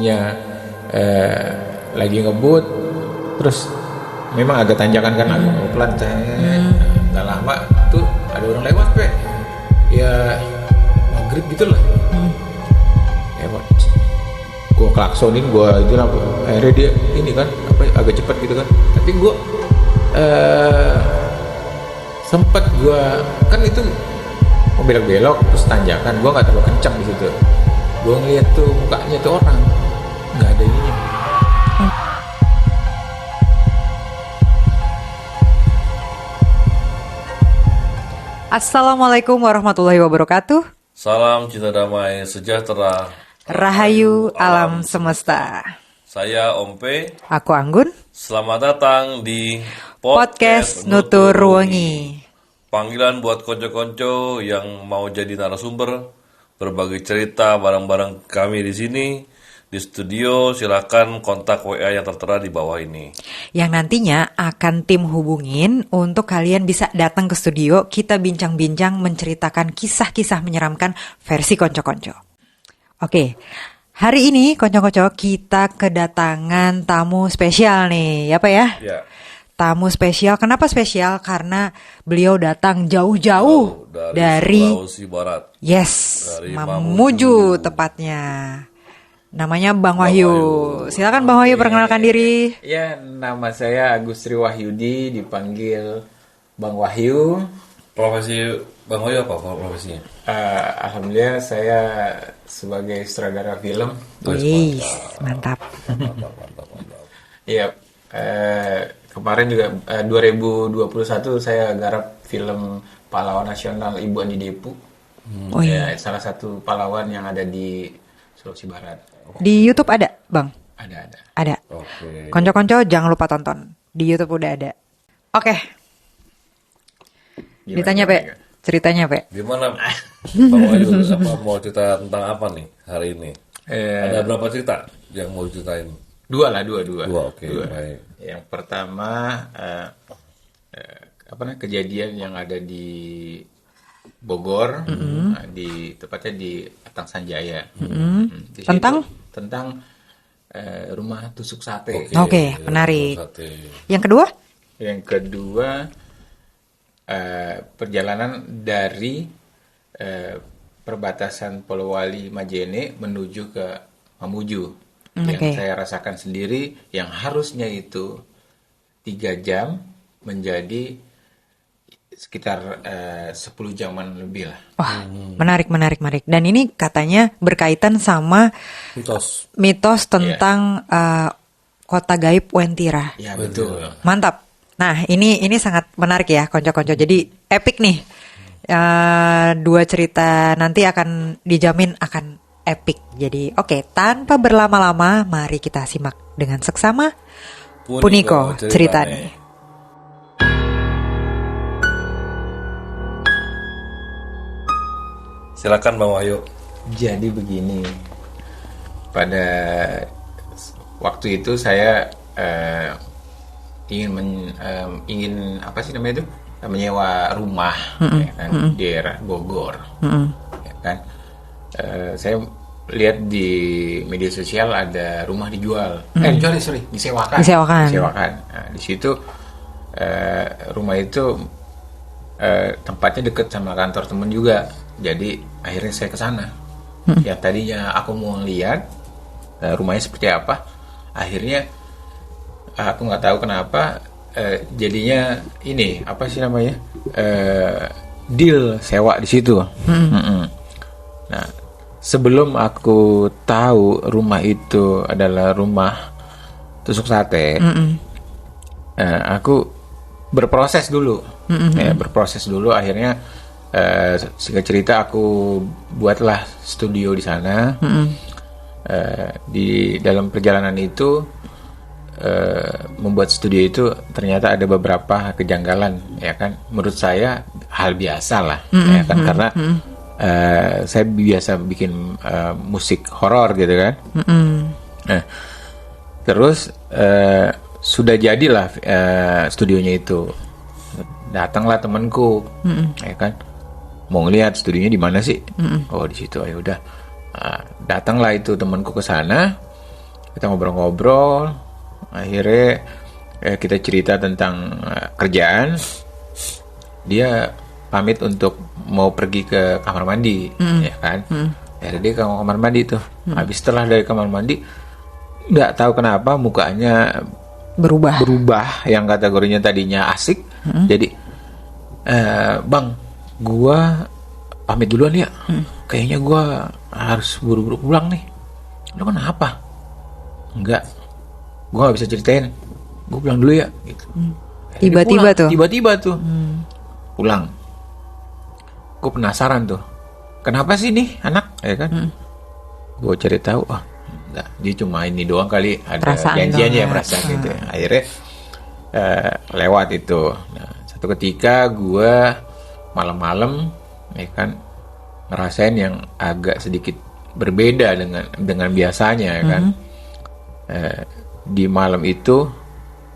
posisinya lagi ngebut, terus memang agak tanjakan kan, agak pelan. Nggak lama tuh ada orang lewat, ya maghrib gitu lah. Lewat, gue klaksonin, gue itu lampu, akhirnya dia ini kan agak cepat gitu kan, tapi gue sempet gue kan itu mau belok-belok terus tanjakan, gue nggak terlalu kencang di situ. Gue ngeliat tuh mukanya tuh orang nggak ada ininya. Assalamualaikum warahmatullahi wabarakatuh. Salam cinta damai sejahtera. Rahayu alam semesta. Saya Om P. Aku Anggun. Selamat datang di Podcast Nutur Wengi. Panggilan buat konco-konco yang mau jadi narasumber, berbagi cerita bareng-bareng kami di sini di studio. Silakan kontak WA yang tertera di bawah ini. Yang nantinya akan tim hubungin untuk kalian bisa datang ke studio. Kita bincang-bincang menceritakan kisah-kisah menyeramkan versi konco-konco. Oke, hari ini konco-konco kita kedatangan tamu spesial nih, ya Pak ya? Ya. Tamu spesial, kenapa spesial? Karena beliau datang jauh-jauh dari Sulawesi Barat. Yes, Dari Mamuju tepatnya. Namanya Bang Wahyu. Silakan Bang Wahyu perkenalkan diri. Ya, nama saya Agustri Wahyudi, dipanggil Bang Wahyu. Profesi Bang Wahyu apa profesinya? Alhamdulillah saya sebagai sutradara film. Wih, mantap. Mantap. Iya, kemarin juga 2021 saya garap film pahlawan nasional Ibu Ani Depu. Oh Ya, iya. salah satu pahlawan yang ada di Sulawesi Barat. Di YouTube ada, Bang? Ada. Ada. Oke. Konco-konco jangan lupa tonton. Di YouTube udah ada. Oke, Gimana, ditanya, Pe. Ceritanya, Pe. Gimana Bang Wahyu, mau cerita tentang apa nih hari ini? Ada berapa cerita yang mau ceritain? Dua. Dua, oke, baik. Yang pertama kejadian yang ada di Bogor, tepatnya di Atang Sanjaya. Di situ tentang rumah tusuk sate. Oke, menarik. Sate. Yang kedua? Yang kedua perjalanan dari perbatasan Polowali Majene menuju ke Mamuju. Yang Oke. saya rasakan sendiri, yang harusnya itu 3 jam menjadi sekitar 10 jaman lebih lah. Wah, menarik. Dan ini katanya berkaitan sama mitos tentang kota gaib Wentira. Ya betul. Mantap. Nah, ini sangat menarik ya, konco-konco. Jadi epic nih. 2 cerita nanti akan dijamin akan epic. Jadi oke, tanpa berlama-lama, mari kita simak dengan seksama Puniko ceritanya. Silakan Bang Wahyu. Jadi begini, pada waktu itu saya ingin apa sih namanya itu, menyewa rumah, ya kan, di daerah Bogor, ya kan. Saya lihat di media sosial ada rumah dijual, disewakan. Nah, di situ rumah itu tempatnya deket sama kantor temen juga. Jadi akhirnya saya ke sana. Yang tadinya aku mau lihat rumahnya seperti apa, akhirnya aku nggak tahu kenapa jadinya ini apa sih namanya, deal sewa di situ. Nah, sebelum aku tahu rumah itu adalah rumah tusuk sate, aku berproses dulu. Berproses dulu, akhirnya singkat cerita aku buatlah studio di sana. Di dalam perjalanan itu membuat studio itu ternyata ada beberapa kejanggalan, ya kan. Menurut saya hal biasa lah, ya kan, karena saya biasa bikin musik horor gitu kan. Nah, terus sudah jadilah studionya itu. Datanglah temanku, ya kan, mau ngelihat studionya di mana sih? Oh, di situ. Ya udah, datanglah itu temanku ke sana. Kita ngobrol-ngobrol, akhirnya kita cerita tentang kerjaan. Dia pamit untuk mau pergi ke kamar mandi, ya kan? Akhirnya dia ke kamar mandi tuh. Habis setelah dari kamar mandi, nggak tahu kenapa mukanya berubah. Yang kategorinya tadinya asik, jadi bang, gua pamit duluan ya. Kayaknya gua harus buru-buru pulang nih. Lo kenapa? Enggak, gua nggak bisa ceritain. Gue pulang dulu ya. Gitu. Tiba-tiba tuh pulang. Gue penasaran tuh, kenapa sih nih anak, ya kan? Gue cari tahu, enggak, dia cuma ini doang kali, ada Perasaan janjiannya ya, perasaan gitu. Akhirnya lewat itu. Nah, satu ketika gue malam-malam, ya kan, ngerasain yang agak sedikit berbeda dengan biasanya, ya kan. Di malam itu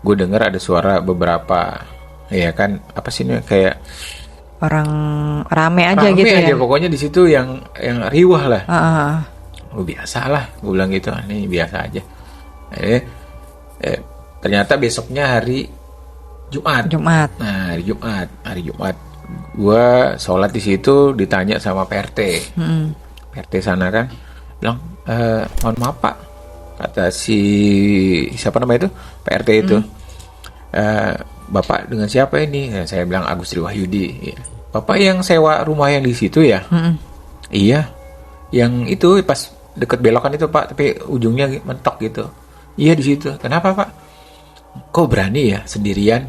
gue dengar ada suara beberapa, ya kan, apa sih ini, kayak orang rame aja gitu ya. Pokoknya di situ yang riwah lah. Biasa lah, gue bilang gitu, ini biasa aja. Ternyata besoknya hari Jumat. Nah, hari Jumat, gue sholat di situ, ditanya sama PRT. PRT sana kan bilang, mohon maaf Pak, kata si siapa namanya itu, PRT itu, Bapak dengan siapa ini? Ya, saya bilang Agus Wahyudi. Ya. Bapak yang sewa rumah yang di situ ya? Iya, yang itu pas deket belokan itu Pak, tapi ujungnya mentok gitu. Iya di situ. Kenapa Pak? Kok berani ya sendirian?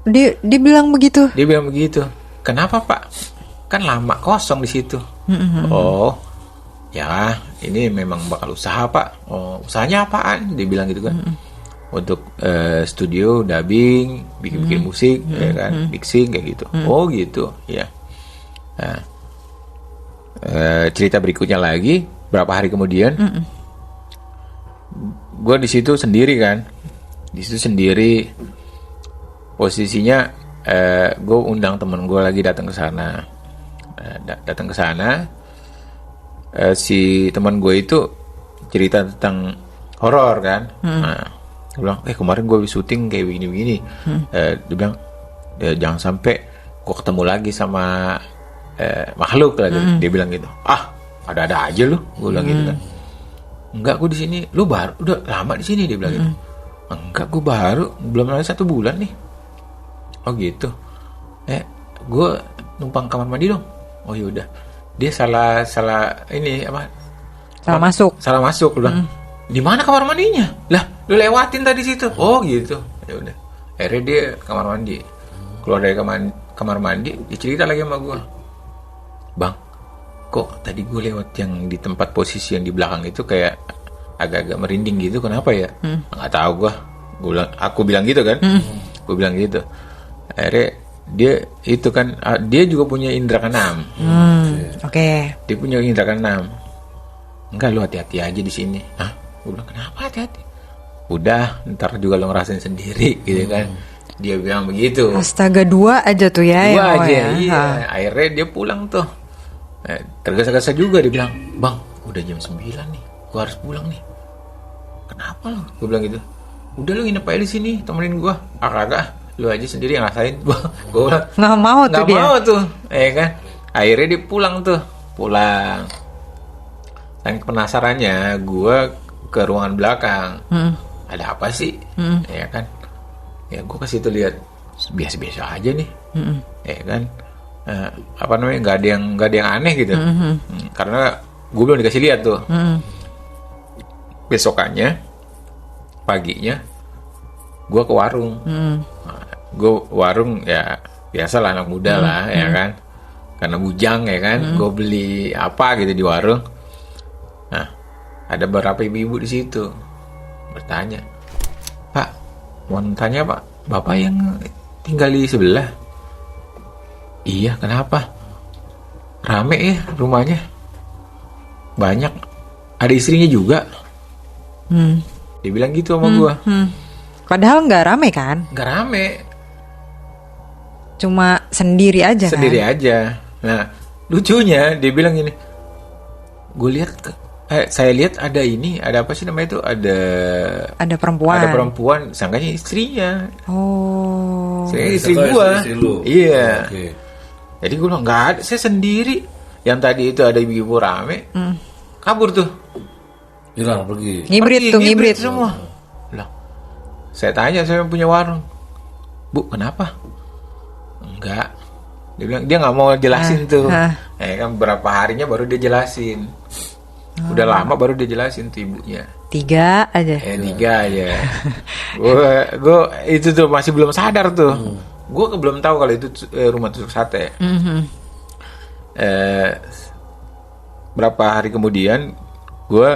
Dia bilang begitu. Dia bilang begitu. Kenapa Pak? Kan lama kosong di situ. Oh, ya ini memang bakal usaha Pak. Oh, usahanya apaan? Dia bilang gitu kan. Untuk studio, dubbing, bikin musik, ya kan, mixing kayak gitu. Oh gitu, ya. Nah, cerita berikutnya lagi, berapa hari kemudian, gue di situ sendiri kan, posisinya gue undang temen gue lagi datang ke sana, si teman gue itu cerita tentang horor kan. Nah, dia bilang, kemarin gue syuting kayak begini-begini. Dia bilang, jangan sampai gue ketemu lagi sama makhluk lagi. Dia bilang gitu. Ada-ada aja lu, gue bilang gitu kan. Enggak, gue di sini. Lu baru udah lama di sini, dia bilang gitu. Enggak, gue baru, belum ada 1 bulan nih. Oh gitu. Gue numpang kamar mandi dong. Oh yaudah. Dia salah ini apa? Salah masuk, lu bilang. Di mana kamar mandinya? Lah, lu lewatin tadi situ. Oh gitu. Ya udah. Akhirnya dia kamar mandi. Keluar dari kamar mandi, dia cerita lagi sama gue. Bang, kok tadi gue lewat yang di tempat posisi yang di belakang itu kayak agak-agak merinding gitu. Kenapa ya? Nggak tahu gue. Aku bilang gitu kan. Gue bilang gitu. Akhirnya dia itu kan, dia juga punya indra keenam. Oke. Dia punya indra keenam. Enggak, lu hati-hati aja di sini. Hah? Gue bilang, kenapa hati-hati? Udah, ntar juga lo ngerasain sendiri gitu kan. Dia bilang begitu. Astaga, 2 aja tuh ya. 2 aja, iya. Akhirnya dia pulang tuh. Tergesa-gesa juga, dia bilang, Bang, udah jam 9 nih, gue harus pulang nih. Kenapa lo? Gue bilang gitu. Udah, lu nginep aja di sini, temenin gue. Kagak, lu aja sendiri yang ngerasain. Gue bilang, nggak mau tuh dia. Nggak mau tuh, kan. Akhirnya dia pulang. Dan penasarannya, gue ke ruangan belakang. Ada apa sih? Ya kan? Ya gue ke situ lihat, biasa-biasa aja nih. Ya kan? Apa namanya? Nggak ada yang aneh gitu. Karena gue belum dikasih lihat tuh. Besokannya, paginya, gue ke warung. Gue warung ya biasalah anak muda lah, ya kan? Karena bujang ya kan? Gue beli apa gitu di warung. Nah, ada beberapa ibu-ibu di situ bertanya, Pak, mau tanya Pak, Bapak yang tinggal di sebelah? Iya, kenapa? Rame ya rumahnya, banyak, ada istrinya juga. Dia bilang gitu sama gue. Padahal nggak rame kan? Nggak rame, cuma sendiri aja aja. Nah, lucunya dia bilang gini, gue lihat Saya lihat ada apa sih namanya itu? Ada perempuan. Ada perempuan, sangkanya istrinya. Oh. Saya istri Sangka gua. istri lu. Iya. Oke. Jadi gue bilang nggak ada, saya sendiri. Yang tadi itu ada ibu-ibu rame, kabur tuh. Hilang pergi. Ngibrit semua. Lah, saya tanya, saya punya warung, Bu, kenapa? Enggak. Dia bilang dia nggak mau jelasin tuh. Kan berapa harinya baru dia jelasin. Udah lama baru dia jelasin tuh ibunya. 3 aja. 3 aja. Gue itu tuh masih belum sadar tuh. Gue belum tahu kalau itu rumah tusuk sate. Berapa hari kemudian gue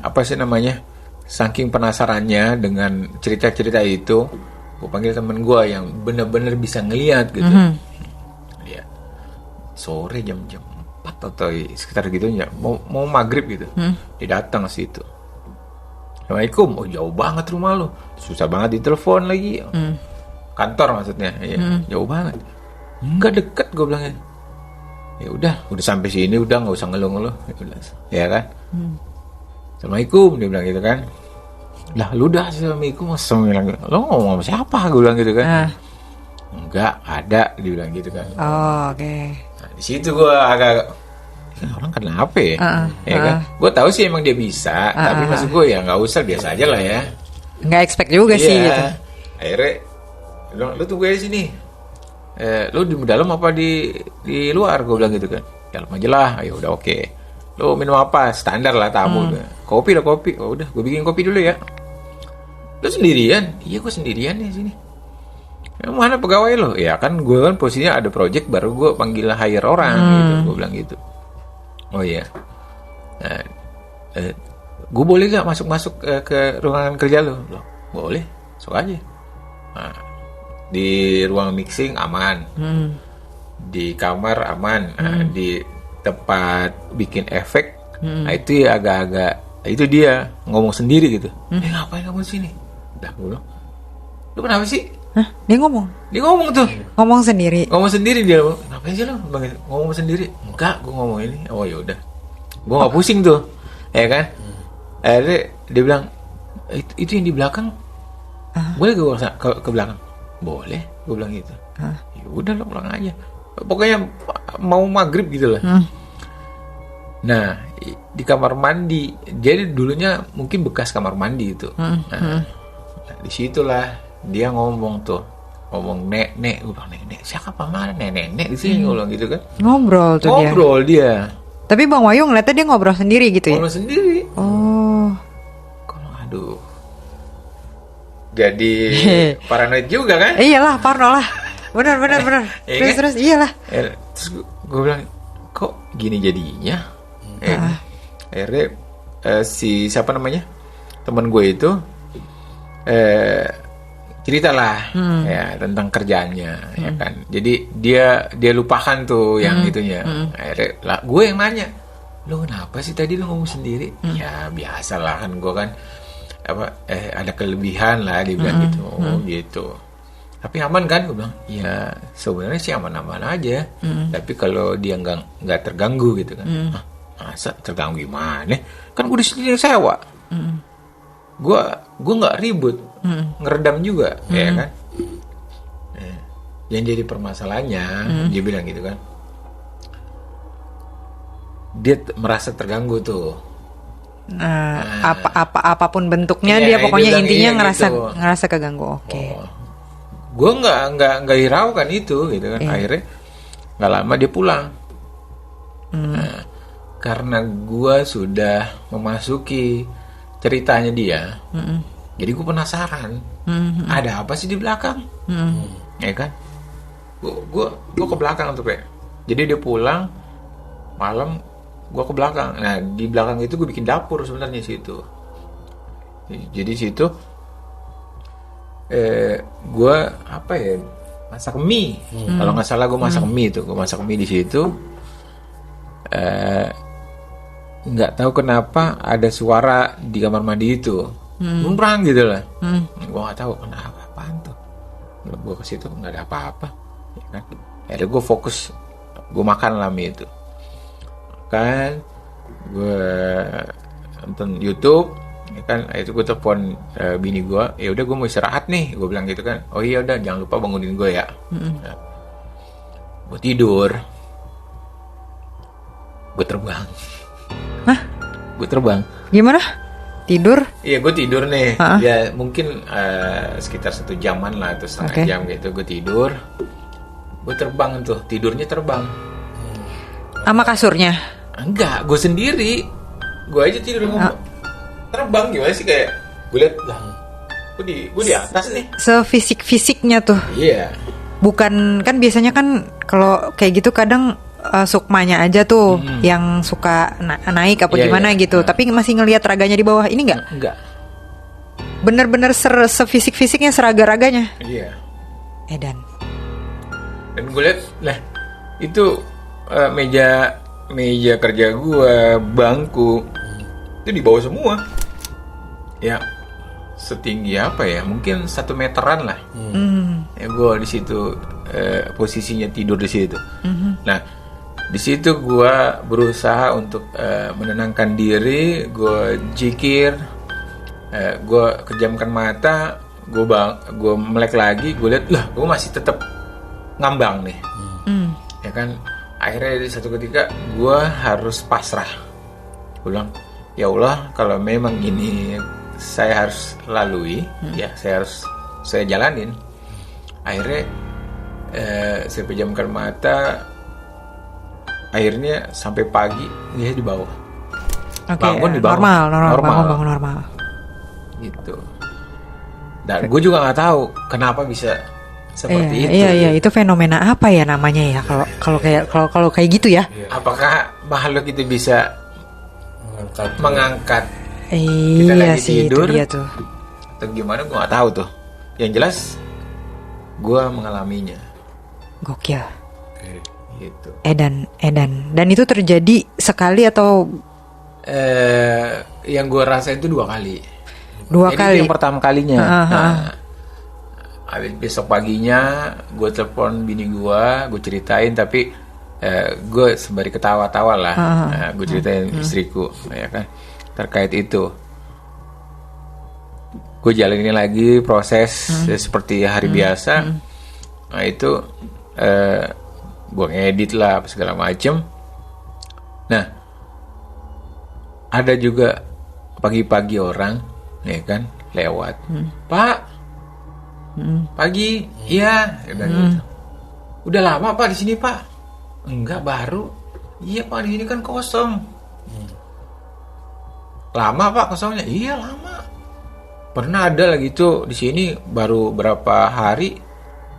apa sih namanya, saking penasarannya dengan cerita-cerita itu, gue panggil temen gue yang bener-bener bisa ngeliat gitu. Dia sore jam-jam 4 atau sekitar gitu ya, mau maghrib gitu. Dia datang ke situ. Assalamualaikum. Oh, jauh banget rumah lo, susah banget ditelepon lagi. Kantor maksudnya, ya, jauh banget. Enggak deket, gue bilangnya. Ya udah sampai sini, udah nggak usah ngeluh-ngeluh, ya kan. Assalamualaikum, dia bilang gitu kan. Lah lu udah assalamualaikum, lo ngomong sama siapa, gue bilang gitu kan. Enggak ada, dia bilang gitu kan. Oh, oke. Nah, di situ gue agak orang kenapa ya, ya kan. Gue tahu sih emang dia bisa, tapi maksud gue ya nggak usah, biasa aja lah ya. Nggak expect juga sih gitu. Akhirnya lu tunggu aja sini. Lu di dalam apa di luar, gue bilang gitu kan. Dalam aja lah. Ya udah, oke. Lu minum apa? Standar lah tamu. Kopi lah, kopi. Oh udah, gue bikin kopi dulu ya. Lu sendirian? Iya, gue sendirian di sini. Mana pegawai lo? Ya kan gue kan posisinya ada project, baru gue panggil hire orang gitu. Gue bilang gitu. Oh iya. Nah, gue boleh gak masuk ke ruangan kerja lo? Loh, boleh, sok aja. Nah, di ruang mixing aman, di kamar aman, di tempat bikin efek, nah itu ya agak-agak, itu dia ngomong sendiri gitu. Ngapain kamu sini? Dah gue bilang, lu kenapa sih? Dia ngomong? Dia ngomong tuh. Ngomong sendiri Dia ngapain sih lo? Ngomong sendiri? Enggak, gue ngomong ini. Oh ya udah, gue nggak pusing tuh, ya kan? Akhirnya dia bilang, itu yang di belakang, boleh gue ke belakang? Boleh, gue bilang gitu. Ya udah lo pulang aja. Pokoknya mau maghrib gitu lah. Nah, di kamar mandi, jadi dulunya mungkin bekas kamar mandi itu. Nah, disitulah dia ngomong tuh, ngomong nek, gue bilang nek, siapa mana nek di sini, gue bilang gitu kan. Ngobrol tuh dia. Tapi Bang Wayu ngeliatnya dia ngobrol sendiri gitu ya? Ngobrol sendiri. Oh. Kalau aduh. Jadi paranoid juga kan? Iyalah, parno lah. Benar. Terus iyalah. Terus gue bilang, kok gini jadinya? Akhirnya siapa namanya, teman gue itu ceritalah ya tentang kerjaannya, ya kan. Jadi dia lupakan tuh yang itunya. Akhirnya lah, gue yang nanya, lo kenapa sih tadi lo ngomong sendiri? Ya biasalah kan, gue kan ada kelebihan lah, dia bilang gitu. Oh gitu. Tapi aman kan? Gue bilang, ya sebenarnya sih aman-aman aja. Tapi kalau dia nggak terganggu gitu kan. Masa terganggu gimana? Kan gue di sini yang sewa. Gue nggak ribut, ngeredam juga, ya kan. Yang jadi permasalahannya, dia bilang gitu kan. Dia merasa terganggu tuh. Apapun bentuknya, dia pokoknya intinya ngerasa keganggu. Oke. Gue nggak hiraukan itu gitu kan. Akhirnya nggak lama dia pulang. Nah, karena gue sudah memasuki ceritanya dia, jadi gue penasaran, ada apa sih di belakang, ya kan? Gue ke belakang tuh kayak. Jadi dia pulang malam, gue ke belakang. Nah di belakang itu gue bikin dapur sebenarnya situ. Jadi situ gue masak mie. Kalau nggak salah gue masak mie tuh. Gue masak mie di situ. Nggak tahu kenapa ada suara di kamar mandi itu, mumprang gitu lah. Gue nggak tahu kenapa, apaan tuh. Gue ke situ nggak ada apa-apa. Ya kan? Akhirnya gue fokus, gue makan lah mie itu. Kan gue nonton YouTube, ya kan. Itu gue telepon bini gue, ya udah gue mau istirahat nih, gue bilang gitu kan. Oh iya udah, jangan lupa bangunin gue ya. Nah, gue tidur, gue terbang. Hah? Gue terbang. Gimana? Tidur? Iya, gue tidur nih. Ha-ha. Ya mungkin sekitar 1 jaman lah atau setengah Oke. jam gitu. Gue tidur, gue terbang tuh, tidurnya terbang. Sama kasurnya? Enggak, gue sendiri. Gue aja tidur ngomong. Terbang gimana sih, kayak gue liat lah. Gue di atas nih. Sefisik-fisiknya tuh. Iya. Bukan, kan biasanya kan kalau kayak gitu kadang sukmanya aja tuh yang suka naik apa Iya, gimana iya. gitu. Tapi masih ngelihat raganya di bawah. Ini enggak? Enggak. Bener-bener sefisik-fisiknya, seragam-raganya. Iya. Edan. Dan gue liat, lah itu meja kerja gue, bangku itu di bawah semua. Ya setinggi apa ya? Mungkin 1 meteran lah. Ya gue di situ posisinya tidur di situ. Nah di situ gue berusaha untuk menenangkan diri, gue zikir, gue kejamkan mata, gue melek lagi, gue lihat lah gue masih tetap ngambang nih. Ya kan, akhirnya di satu ketika gue harus pasrah. Gue bilang, ya Allah, kalau memang ini saya harus lalui, ya saya jalanin. Akhirnya saya pejamkan mata, akhirnya sampai pagi dia di bawah. Oke, Bangun di bawah. normal. Normal. Bangun normal. Gitu. Dan gue juga nggak tahu kenapa bisa seperti itu. Iya, itu fenomena apa ya namanya ya? Kalau kayak gitu ya? Apakah makhluk itu bisa mengangkat Iya lagi sih, tidur? itu dia tuh. atau gimana? Gue nggak tahu tuh. Yang jelas gue mengalaminya. Gokil. Gitu. Edan. Dan itu terjadi sekali atau Yang gue rasain itu 2 kali. 2 Jadi kali? itu yang pertama kalinya. Ah. Nah, habis besok paginya gue telepon bini gue ceritain, tapi gue sembari ketawa-tawa lah. Gue ceritain istriku, ya kan, terkait itu. Gue jalanin lagi proses seperti hari biasa. Nah itu gue ngedit lah apa segala macem. Nah ada juga pagi-pagi orang, ya kan, lewat. Pak, pagi, iya, gitu. Udah lama Pak di sini Pak? Enggak, baru. Iya Pak, di sini kan kosong. Lama Pak kosongnya? Iya lama. Pernah ada lagi tuh di sini baru berapa hari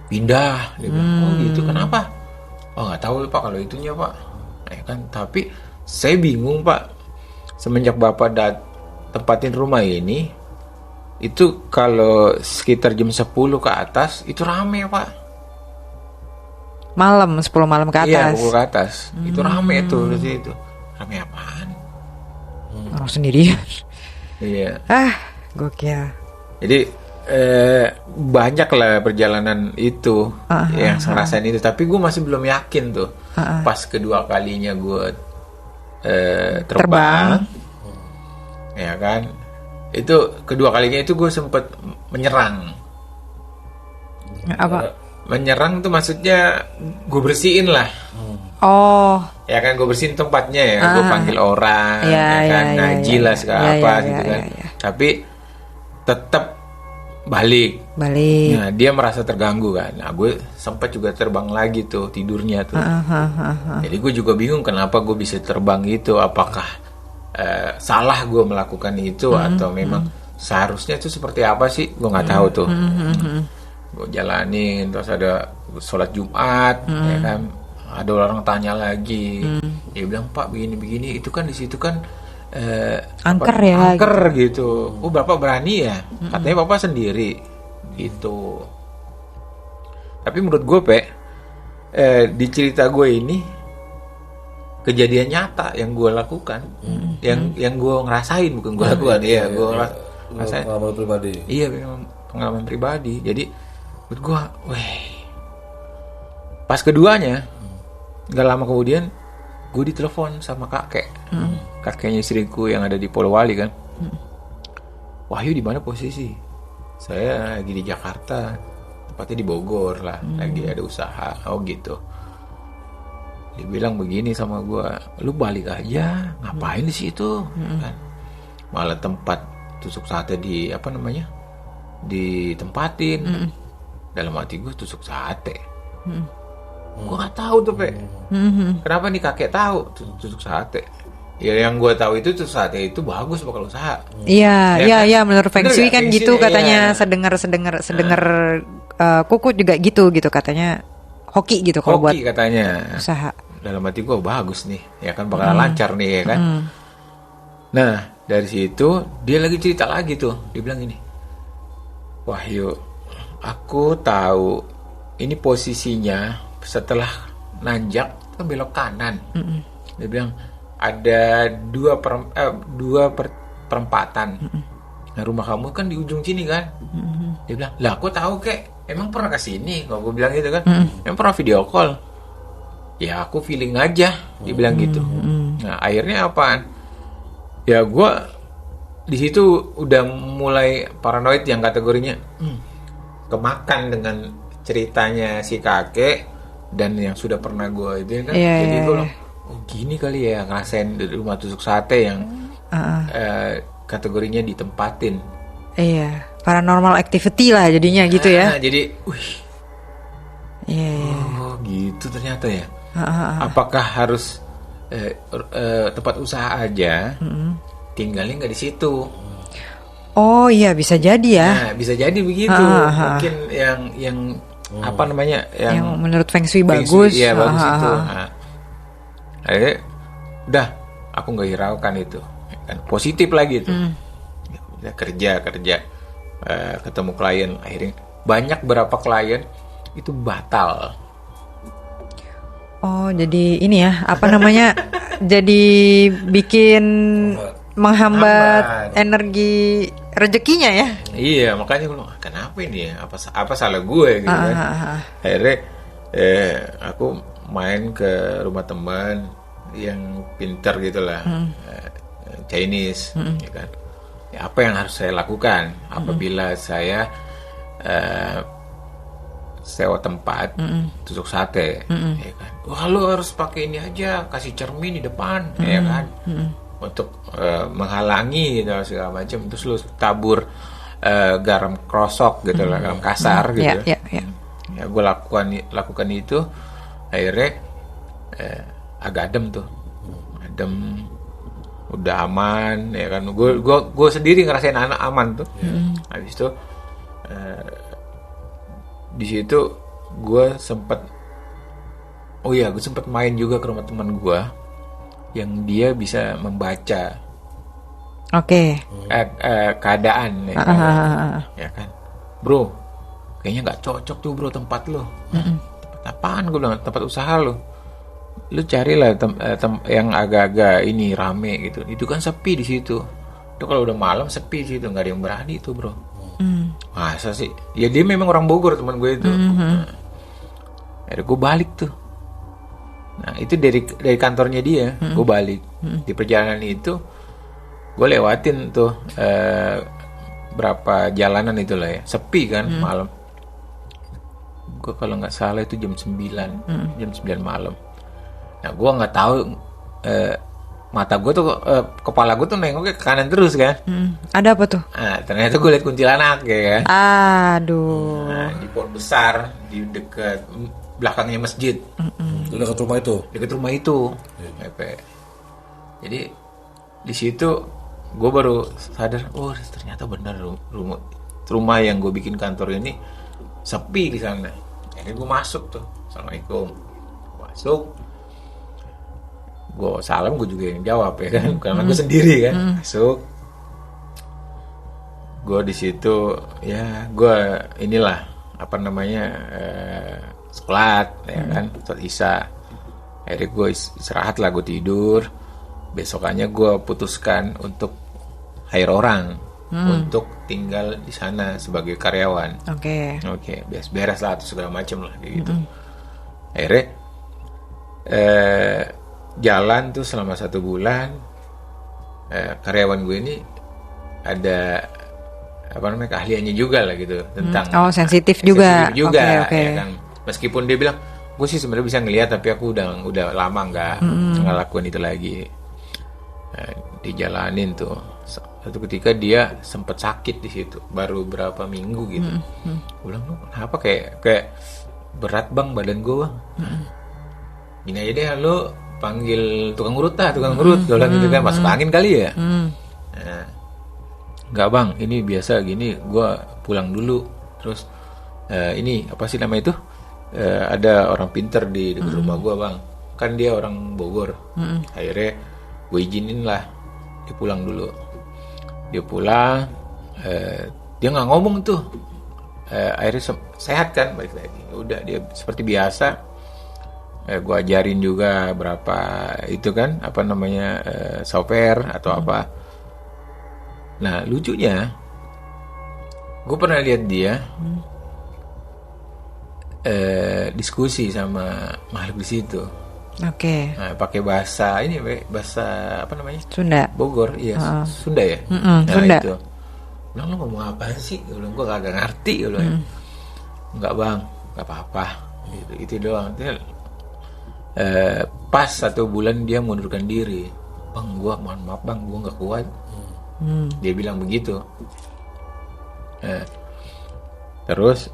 pindah. Dia bilang, oh gitu, kenapa? Oh nggak tahu Pak kalau itunya Pak. Ya kan, tapi saya bingung Pak. Semenjak Bapak tempatin rumah ini, itu kalau sekitar jam 10 ke atas itu rame Pak. Malam, 10 malam ke Iya, atas. 10 ke atas. Itu rame tuh di situ. Rame apaan? Orang sendirian. Iya. Gokil. Jadi banyak lah perjalanan itu yang saya rasain itu. Tapi gue masih belum yakin tuh. Pas kedua kalinya gue terbang, ya kan? Itu kedua kalinya itu gue sempet menyerang. Apa? Menyerang tuh maksudnya gue bersihin lah. Oh, Ya kan, gue bersihin tempatnya ya, gue panggil orang, Iya, ya kan, iya, ngaji iya, lah iya, segala iya, apa iya, gitu iya, kan. iya. Tapi tetap balik. balik. Nah, dia merasa terganggu kan. Nah, gue sempat juga terbang lagi tuh tidurnya tuh. Jadi gue juga bingung kenapa gue bisa terbang itu. Apakah salah gue melakukan itu atau memang seharusnya itu seperti apa sih? Gue nggak tahu tuh. Gue jalanin, terus ada sholat Jumat, ya kan. Ada orang tanya lagi, dia bilang Pak begini-begini, itu kan di situ kan Angker ya, angker gitu. Oh Bapak berani ya? Katanya Bapak sendiri gitu. Tapi menurut gue di cerita gue ini kejadian nyata yang gue lakukan, yang gue ngerasain, bukan gue lakukan. Iya, gue ngerasain. Pengalaman pribadi. Iya, pengalaman pribadi. Jadi menurut gue, pas keduanya, gak lama kemudian gue ditelepon sama kakeknya istriku yang ada di Polowali kan. Wahyu di mana posisi? Saya lagi di Jakarta, tepatnya di Bogor lah, lagi ada usaha. Oh gitu. Dia bilang begini sama gue, lu balik aja, ngapain di situ? Kan? Malah tempat tusuk sate ditempatin. Dalam hati gue, tusuk sate. Gue nggak tahu tuh, kenapa nih kakek tahu tusuk sate? Ya yang gue tahu itu tusuk sate itu bagus bakal usaha. Iya, menurut Feng Shui kan gitu katanya. Iya. Sedengar Kuku juga gitu katanya. Hoki gitu kalau buat katanya. usaha. Dalam hati gue bagus nih, ya kan bakal lancar nih ya kan. Nah dari situ dia lagi cerita lagi tuh, dia bilang gini, Wahyu, aku tahu ini posisinya setelah nanjak kan belok kanan. Dia bilang ada dua perempatan. Nah rumah kamu kan di ujung sini kan. Dia bilang, lah aku tahu emang pernah kesini. Kalau gue bilang gitu kan, emang pernah video call. Ya aku feeling aja, dia bilang gitu. Nah akhirnya apaan? Ya gue di situ udah mulai paranoid yang kategorinya kemakan dengan ceritanya si kakek dan yang sudah pernah gue itu kan. Jadi gue bilang, oh gini kali ya ngerasain di rumah tusuk sate yang kategorinya ditempatin. Iya, paranormal activity lah jadinya gitu ya. Jadi, oh gitu ternyata ya. Apakah harus tempat usaha aja, tinggalnya nggak di situ? Oh iya bisa jadi ya. Nah bisa jadi begitu. Mungkin yang apa namanya yang menurut Feng Shui bagus. Iya bagus itu. Nah, akhirnya udah aku nggak hiraukan itu kan, positif lagi tuh. Ya, kerja ketemu klien, akhirnya banyak berapa klien itu batal. Oh jadi ini ya apa namanya jadi bikin menghambat energi rezekinya ya. Iya makanya gue bilang, kenapa ini ya, apa salah gue gitu kan. Akhirnya aku main ke rumah teman yang pinter gitulah, Chinese, ya kan. Ya, apa yang harus saya lakukan apabila saya sewa tempat tusuk sate, ya kan. Wah lu harus pakai ini aja, kasih cermin di depan, ya kan, untuk menghalangi gitu segala macam. Terus lu tabur garam krosok gitu lah, garam kasar gitu. Ya gue lakukan itu, akhirnya agak adem tuh, udah aman ya kan. Gue sendiri ngerasain aman tuh. Habis itu di situ gue sempet main juga ke rumah teman gue yang dia bisa membaca keadaan ya kan. Bro kayaknya nggak cocok tuh bro tempat lo. Tempat apaan? Gue bilang tempat usaha lo. Lu carilah yang agak-agak ini rame gitu. Itu kan sepi di situ. Itu kalau udah malam sepi sih, itu nggak ada yang berani itu bro. Masa sih? Ya dia memang orang Bogor teman gue itu. Akhirnya gue balik tuh. Nah itu dari kantornya dia, gue balik. Di perjalanan itu gue lewatin tuh berapa jalanan itulah ya, sepi kan malam. Gue kalau nggak salah itu jam 9 malam. Nah gue nggak tahu, mata gue tuh kepala gue tuh nengoknya ke kanan terus kan. Ada apa tuh? Nah ternyata gue liat kuntilanak ya kan. Aduh. Nah, di pohon besar di dekat belakangnya masjid. Dekat rumah itu. Dekat rumah itu. Jadi di situ gue baru sadar, oh ternyata benar rumah yang gue bikin kantor ini sepi di sana. Jadi gue masuk tuh, assalamualaikum. Masuk. Gue salam, gue juga yang jawab ya kan, karena gue sendiri kan. Masuk. Gue di situ ya gue inilah apa namanya sholat ya kan, sholat isya. Akhirnya gue istirahat lah, gue tidur. Besokannya gue putuskan untuk hire orang untuk tinggal di sana sebagai karyawan. Oke, beres lah atau segala macam lah gitu. Akhirnya jalan tuh selama 1 bulan. Karyawan gue ini ada apa namanya keahliannya juga lah gitu tentang sensitif juga. Sensitif juga, Oke. ya kan. Meskipun dia bilang gue sih sebenarnya bisa ngelihat, tapi aku udah lama nggak ngelakuin itu lagi. Dijalanin tuh. Satu ketika dia sempat sakit di situ, baru berapa minggu gitu. Gue bilang, lu kenapa kayak berat bang badan gue bang. Gini aja deh, lu panggil tukang urut. Gue bilang gitu kan, masuk angin kali ya. Nah, nggak bang, ini biasa gini, gue pulang dulu. Terus ini apa sih nama itu? Ada orang pinter di dekat rumah gue bang. Kan dia orang Bogor. Akhirnya gue izinin lah, dia pulang dulu. Dia pulang, dia nggak ngomong tuh. Akhirnya sehat kan, balik lagi. Udah dia seperti biasa. Gue ajarin juga berapa itu kan apa namanya software atau apa. Nah lucunya, gue pernah lihat dia diskusi sama makhluk di situ. Oke. Nah, pakai bahasa apa namanya? Sunda. Bogor, iya. Sunda ya. Sunda. Itu. Bilang, lu ngomong apa sih? Gue bilang, gue kagak ngerti. Gue bilang, enggak bang, nggak apa-apa. Itu doang. Pas 1 bulan dia mundurkan diri. Bang, gue mohon maaf bang, gue nggak kuat. Dia bilang begitu. Terus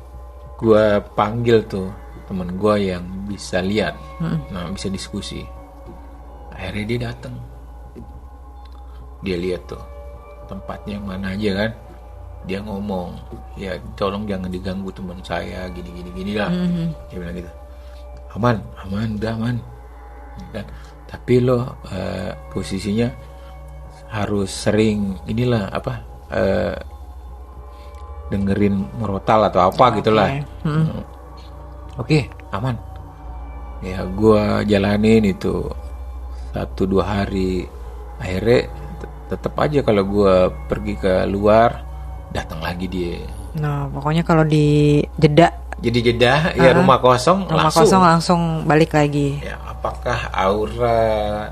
gue panggil tuh teman gue yang bisa lihat, nah bisa diskusi. Akhirnya dia datang. Dia lihat tuh tempatnya yang mana aja kan. Dia ngomong, ya tolong jangan diganggu teman saya, gini lah. Dia bilang gitu. Aman, udah aman. Kan? Tapi lo posisinya harus sering inilah apa dengerin murotal atau apa gitulah. Oke, aman. Ya gue jalanin itu 1-2 hari. Akhirnya tetap aja kalau gue pergi ke luar datang lagi dia. Nah pokoknya kalau di jeda. Jadi jeda ya rumah kosong langsung balik lagi. Ya, apakah aura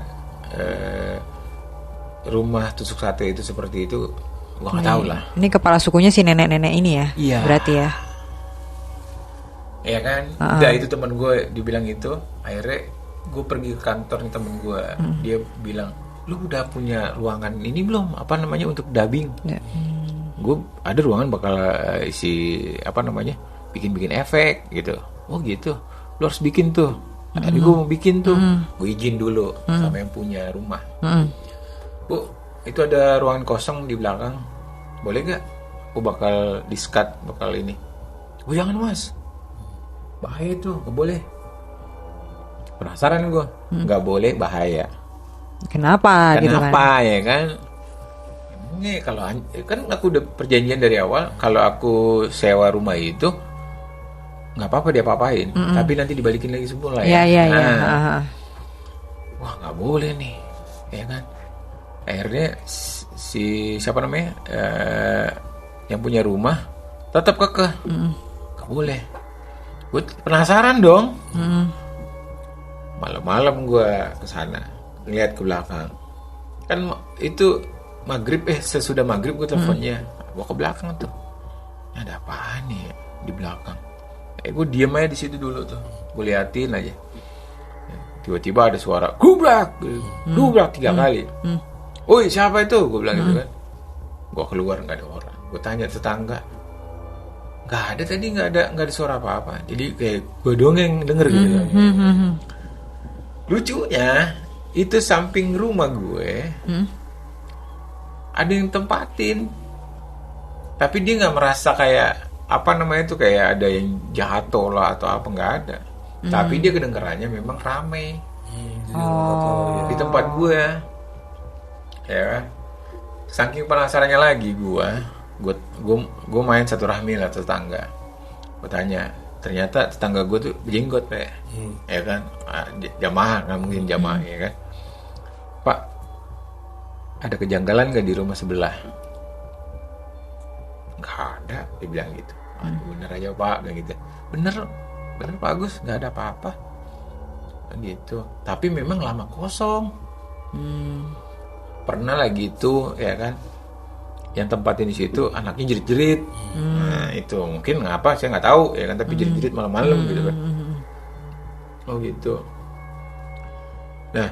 rumah tusuk sate itu seperti itu? Gua nggak tahu lah. Ini kepala sukunya si nenek-nenek ini ya? Iya. Berarti ya. Iya kan? Udah itu teman gue dibilang itu. Akhirnya gue pergi ke kantor nih temen gue. Dia bilang, lu udah punya ruangan ini belum? Apa namanya untuk dubbing? Gue ada ruangan bakal isi apa namanya? Bikin efek gitu. Oh gitu. Lu harus bikin tuh. Tadi gue mau bikin tuh. Gue izin dulu sama yang punya rumah. Bu, itu ada ruangan kosong di belakang. Boleh gak? Gue bakal diskat, bakal ini. Oh jangan mas. Bahaya tuh, gak boleh. Penasaran gue. Gak boleh, bahaya. Kenapa gitu kan? Ya kan? Ini kalau kan aku udah perjanjian dari awal, kalau aku sewa rumah itu nggak apa-apa dia apa-apain, tapi nanti dibalikin lagi semula ya. Iya. Wah nggak boleh nih, ya kan? Akhirnya si siapa namanya yang punya rumah tetap kekeh, nggak boleh. Gue penasaran dong. Malam-malam gue kesana, ngeliat ke belakang. Kan itu maghrib sesudah maghrib gue teleponnya, gue ke belakang tuh. Ada apaan nih di belakang? Gue diem aja di situ dulu tuh, gue liatin aja. Tiba-tiba ada suara gubrak 3 kali. Woi siapa itu? Gue bilang gitu kan. Gue keluar nggak ada orang. Gue tanya tetangga, nggak ada tadi, nggak ada suara apa-apa. Jadi kayak gue doang yang denger gitu kan. Lucunya itu samping rumah gue ada yang tempatin, tapi dia nggak merasa kayak apa namanya itu kayak ada yang jatuh lah atau apa, nggak ada. Tapi dia kedengarannya memang ramai di tempat gue, ya kan. Saking penasarannya lagi gue main satu rahmi lah tetangga. Gue tanya, ternyata tetangga gue tuh berjenggot ya kan, jamaah, nggak mungkin jamaah ya kan. Pak, ada kejanggalan nggak di rumah sebelah? Nggak ada, dia bilang gitu. Bener aja pak, kayak gitu. Bener Pak Agus, nggak ada apa-apa. gitu. Tapi memang lama kosong. Pernah lagi itu ya kan, yang tempatin di situ anaknya jerit-jerit. Nah itu mungkin ngapa saya nggak tahu ya kan, tapi jerit-jerit malam-malam gitu kan. Oh gitu. Nah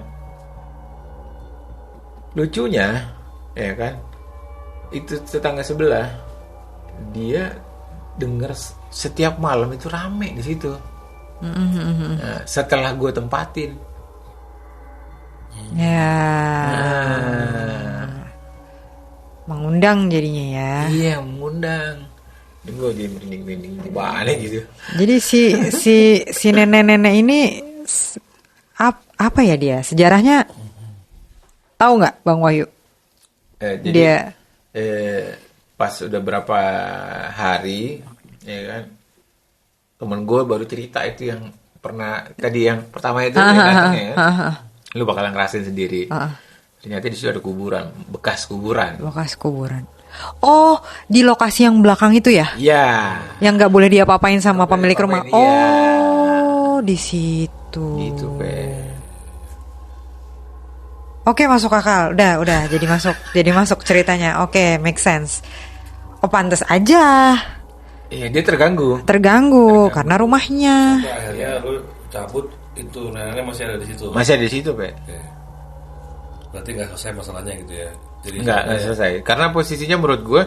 lucunya ya kan, itu tetangga sebelah dia dengar setiap malam itu rame di situ. Nah, setelah gue tempatin, Ya. Mengundang jadinya ya. iya mengundang. Ini gue jadi merinding-merinding gimana gitu. Jadi si nenek-nenek ini apa ya dia? Sejarahnya tahu nggak Bang Wahyu? Jadi Dia pas udah berapa hari ya kan, temen gue baru cerita itu yang pernah tadi yang pertama itu yang datangnya ya. Lu bakalan ngerasain sendiri. Ternyata di situ ada kuburan, bekas kuburan. bekas kuburan. Oh, di lokasi yang belakang itu ya? Iya. Yang nggak boleh diapa-apain sama pemilik rumah. diapa-apain, iya. Oh, di situ. Gitu, Pe. Oke, masuk akal. Udah jadi masuk ceritanya. Oke, make sense. Oh, pantes aja Iya, dia terganggu. terganggu karena rumahnya. Sampai akhirnya lu cabut, itu neneknya masih ada di situ. Masih ada di situ, Pe. Oke. Berarti nggak selesai masalahnya gitu ya. Jadi Nggak selesai. Karena posisinya menurut gue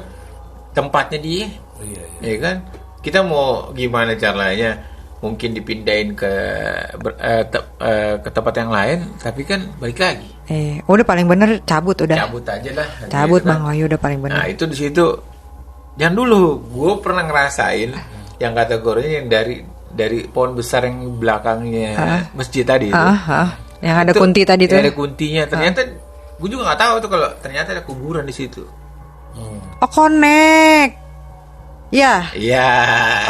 tempatnya dia. Iya. Ya kan? Kita mau gimana caranya? Mungkin dipindahin ke tempat yang lain, tapi kan balik lagi. Udah paling bener cabut udah. Cabut aja lah. Cabut gitu kan. Bang Wahyu udah paling bener. Nah itu di situ. Jangan dulu, gue pernah ngerasain yang kategorinya yang dari pohon besar yang belakangnya masjid tadi itu. Yang ada Itu, kunti tadi tuh. Ada kuntinya. Ternyata gue juga nggak tahu tuh kalau ternyata ada kuburan di situ. Oh, connect. Ya. Iya.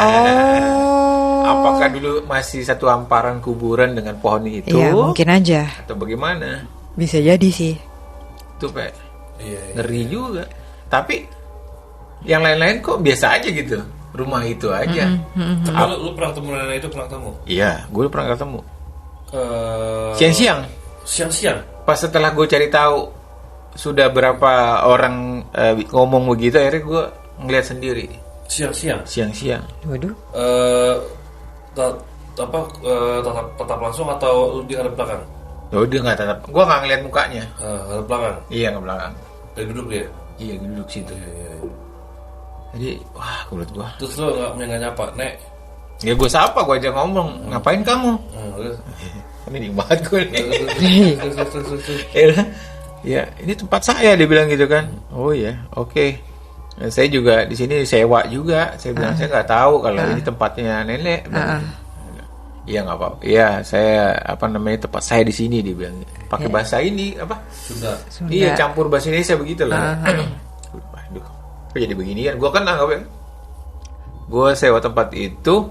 Oh. Apakah dulu masih satu hamparan kuburan dengan pohon itu? Iya, mungkin aja. Atau bagaimana? Bisa jadi sih. Itu Pak. Iya. Ngeri juga. Tapi yang lain-lain kok biasa aja gitu. Rumah itu aja. Tapi lu pernah ketemu nenek itu, pernah ketemu? Iya, gue pernah ketemu. Eh, Siang-siang. Siang-siang. Pas setelah gue cari tahu sudah berapa orang ngomong begitu, akhirnya gue ngeliat sendiri. Siang-siang. Siang-siang. Waduh. Tatap langsung atau di hadap belakang? Oh dia nggak tetap. Gue nggak ngeliat mukanya. Hadap belakang. Iya nggak belakang. Dari duduk dia. Iya duduk situ. Iya. Jadi wah menurut gue. Terus lu nggak nyapa, Nek? Ya gue sapa, gue aja ngomong. Ngapain kamu? Terus. Ini banget gue nih. Terus. Ya ini tempat saya, dia bilang gitu kan. Oh iya, oke. Nah, saya juga di sini sewa juga. Saya bilang saya nggak tahu kalau ini tempatnya nenek. Iya nggak apa-apa. Iya saya tempat saya di sini, dia bilang. Pakai bahasa ini apa? Sunda. Iya campur bahasa Indonesia begitu lah. Waduh, kok jadi beginian? Gue kan anggapnya gue sewa tempat itu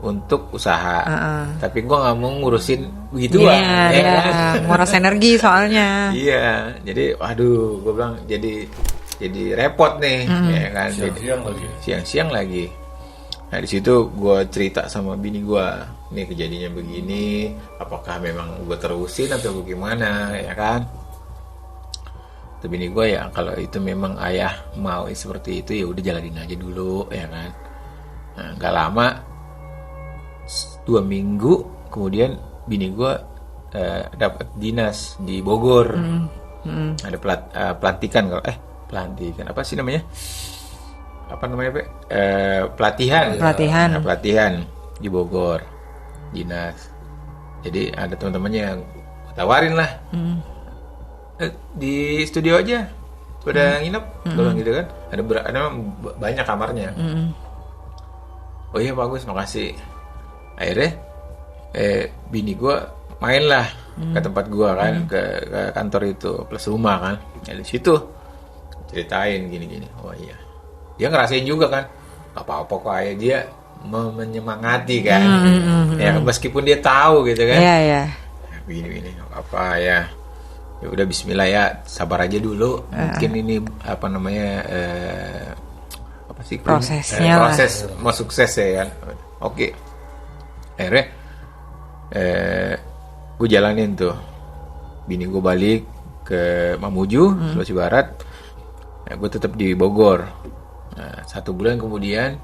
untuk usaha, tapi gue nggak mau ngurusin begituan. Iya, nguras energi soalnya. Iya, jadi waduh, gue bilang jadi repot nih, ya kan? Siang-siang lagi. Nah di situ gue cerita sama bini gue, nih kejadiannya begini, apakah memang gue terusin atau bagaimana, ya kan? Tapi bini gue ya kalau itu memang ayah mau seperti itu ya udah jalanin aja dulu, ya kan? Nah nggak lama, 2 minggu kemudian bini gue dapat dinas di Bogor. Ada pelantikan pelantikan apa sih namanya? Pelatihan. Pelatihan di Bogor, dinas. Jadi ada teman-temannya yang tawarin lah, di studio aja, pada nginep, bilang gitu kan. Ada banyak kamarnya. Oh iya bagus, makasih. Akhirnya bini gue main lah ke tempat gue kan, ke kantor itu plus rumah kan. Ya, di situ ceritain gini-gini. Oh iya, dia ngerasain juga kan, gak apa-apa kok ayah, dia menyemangati kan. Ya meskipun dia tahu gitu kan. Iya. Begini gak apa-apa ya. Ya udah bismillah ya, sabar aja dulu. Mungkin ini prosesnya proses mau sukses ya kan. Oke. Akhirnya gue jalanin tuh. Bini gue balik ke Mamuju, Sulawesi Barat. Nah, gue tetap di Bogor. Nah, 1 bulan kemudian,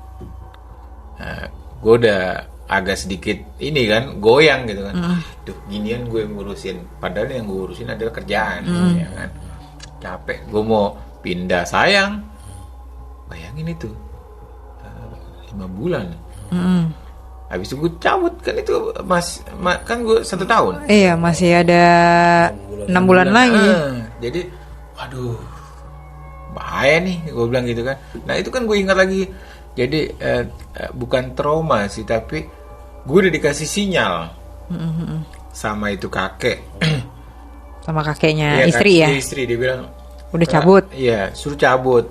gue udah agak sedikit ini kan, goyang gitu kan. Duh, ginian gue ngurusin. Padahal yang gue urusin adalah kerjaan, ya kan. Capek, gue mau pindah sayang. Bayangin itu, 5 bulan. Habis itu gue cabut kan itu kan gue 1 tahun. Iya, masih ada 6 bulan lagi. Jadi, waduh, bahaya nih, gue bilang gitu kan. Nah itu kan gue ingat lagi. Jadi bukan trauma sih, tapi gue udah dikasih sinyal sama itu kakek. Sama kakeknya Iya, istri ya. Istri dia bilang Udah cabut. Iya, suruh cabut.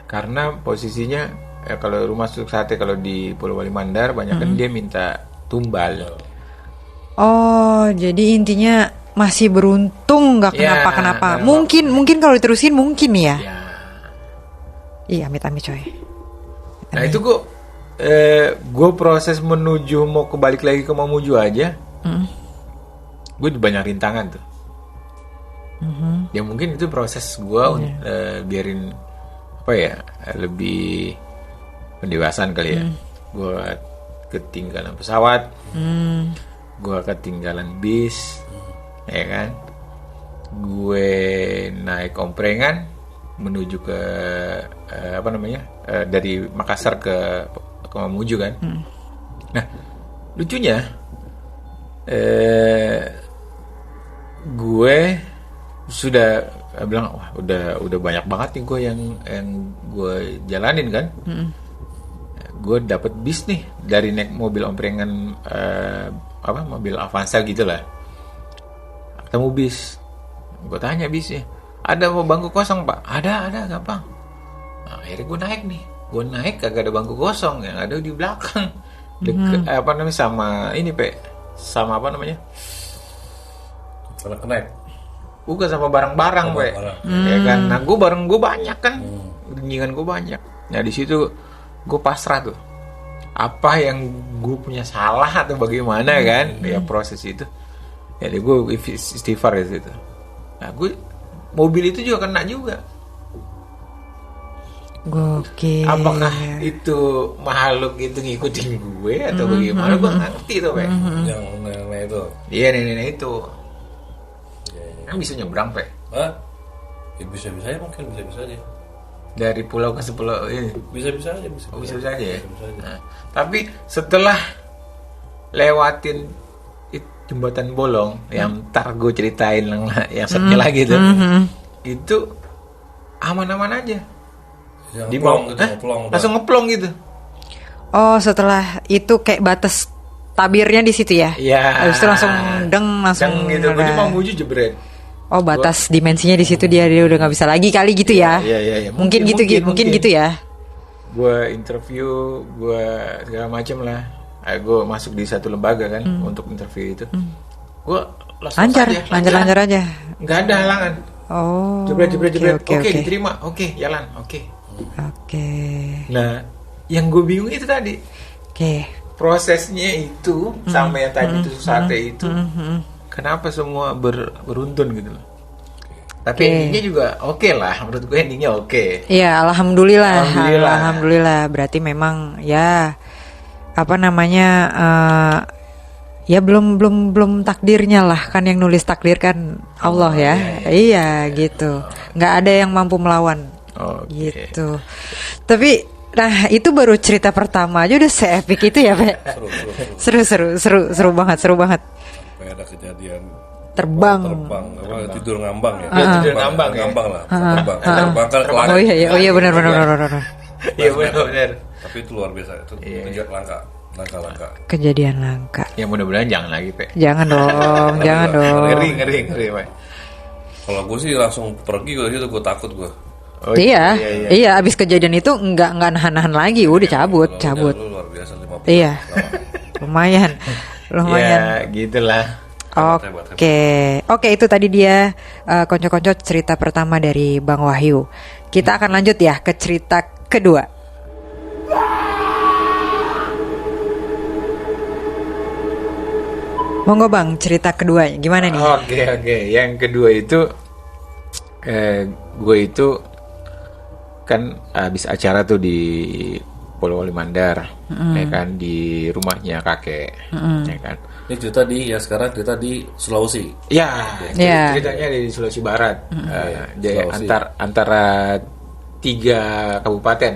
Karena posisinya kalau rumah susuk sate kalau di Pulau Wali Mandar banyak kan dia minta tumbal. Oh, jadi intinya masih beruntung nggak Ya, kenapa-kenapa. nggak Mungkin kalau diterusin mungkin ya. Ya. Iya, amit-amit coy. Nah itu gue proses menuju mau kebalik lagi ke Mamuju aja. Gue banyak rintangan tuh. Ya mungkin itu proses gue biarin apa ya, lebih pendewasaan kali ya. Gue ketinggalan pesawat, gue ketinggalan bis, ya kan. Gue naik omprengan menuju ke dari Makassar ke Mamuju kan. Nah lucunya gue sudah bilang wah udah banyak banget nih gue yang gue jalanin kan. Gue dapet bis nih dari naik mobil omprengan mobil Avanza gitulah, ketemu bis. Gue tanya bisnya, ada mau bangku kosong pak? Ada gampang. Nah, akhirnya gue naik kagak ada bangku kosong, yang ada di belakang deket sama ini sama Connect. Bukan sama barang-barang ya kan. Nah barang gue banyak kan, ringan gue banyak. Nah di situ gue pasrah tuh, apa yang gue punya salah atau bagaimana kan ya proses itu. Jadi gue istighfar di situ. Nah gue mobil itu juga kena juga. Gokil. Apakah itu makhluk itu ngikutin gue atau bagaimana? Gue ngerti tuh Yang nenek itu. Iya nenek itu. Kan bisa nyebrang Hah? Ya bisa-bisa aja mungkin, bisa-bisa aja. dari pulau ke sepulau ini. Bisa-bisa aja. Bisa aja ya. Nah, tapi setelah lewatin jembatan bolong yang ntar gue ceritain yang setnya lagi tuh, itu aman-aman aja. Langsung ngeplong gitu. Oh, setelah itu kayak batas tabirnya di situ ya? Iya. Habis itu langsung gitu. Gue cuma muju jebret. Oh, batas dimensinya di situ dia udah nggak bisa lagi kali gitu ya? Iya. Mungkin gitu ya. Gue interview, gue segala macem lah. Gue masuk di satu lembaga kan untuk interview itu. Gue lancar aja. Nggak ada halangan. Oh. Jebret. Oke. Diterima. Oke, jalan. Oke. Nah, yang gue bingung itu tadi. Oke. Prosesnya itu sama yang tadi itu sate itu. Kenapa semua beruntun gitu loh. Tapi endingnya juga oke lah. Menurut gue endingnya oke. Iya, alhamdulillah. Berarti memang ya ya belum takdirnya lah, kan yang nulis takdir kan Allah ya. Iya gitu. Nggak ada yang mampu melawan. Gitu. Tapi nah itu baru cerita pertama aja udah se-epic itu ya, Pak. Seru banget. Kayak ada kejadian terbang tidur ngambang ya. Tidur ngambang lah. Terbang kan ke langit. Oh iya benar. Iya benar. Tapi itu luar biasa, itu langka. Kejadian langka. Ya mudah-mudahan jangan lagi, Pak. Jangan dong. Ngeri, Pak. Kalau gue sih langsung pergi gue situ, gue takut gue. Oh, iya, abis kejadian itu nggak nahan lagi, udah cabut. Luar biasa 50. Iya, lumayan. Ya gitulah. Oke, itu tadi dia konco-konco cerita pertama dari Bang Wahyu. Kita akan lanjut ya ke cerita kedua. Monggo Bang, cerita keduanya gimana nih? Oke. Yang kedua itu gue itu kan habis acara tuh di Polewali Mandar, ya kan, di rumahnya kakek, ya kan. Ini cerita sekarang cerita di Sulawesi. Ya, Ya. ceritanya di Sulawesi Barat. Jadi Sulawesi. antara 3 kabupaten,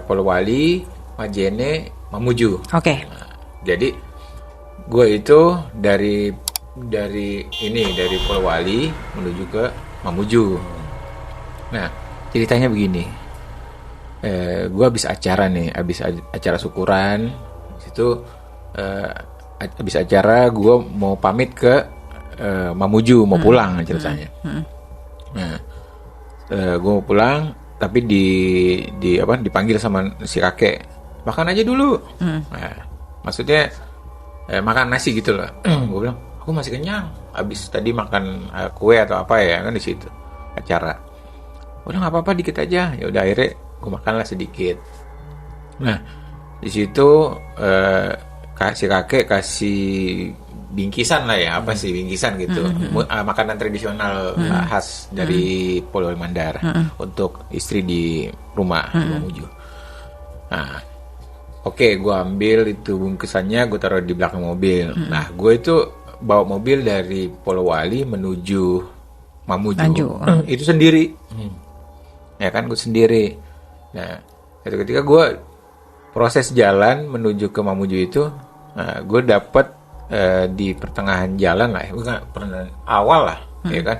Polewali, Majene, Mamuju. Oke. Jadi gue itu dari Polewali menuju ke Mamuju. Nah, ceritanya begini. Gue habis acara syukuran. Situ habis acara gue mau pamit ke Mamuju, mau pulang ceritanya. Nah, gue mau pulang tapi dipanggil sama si kakek. Makan aja dulu. Nah, maksudnya makan nasi gitu loh. Gue bilang, aku masih kenyang. Habis tadi makan kue atau apa ya kan di situ acara. Udah nggak apa-apa, dikit aja. Ya udah, akhirnya gue makanlah sedikit. Nah, di situ si kakek kasih bingkisan lah ya, apa sih bingkisan gitu. Makanan tradisional khas dari Polewali Mandar untuk istri di rumah Mamuju. Nah, oke, gue ambil itu bungkusannya, gue taruh di belakang mobil. Nah, gue itu bawa mobil dari Polewali menuju Mamuju. Itu sendiri. Ya kan, gue sendiri. Nah, ketika gue proses jalan menuju ke Mamuju itu, gue dapet di pertengahan jalan lah, bukan pernah awal lah, ya kan.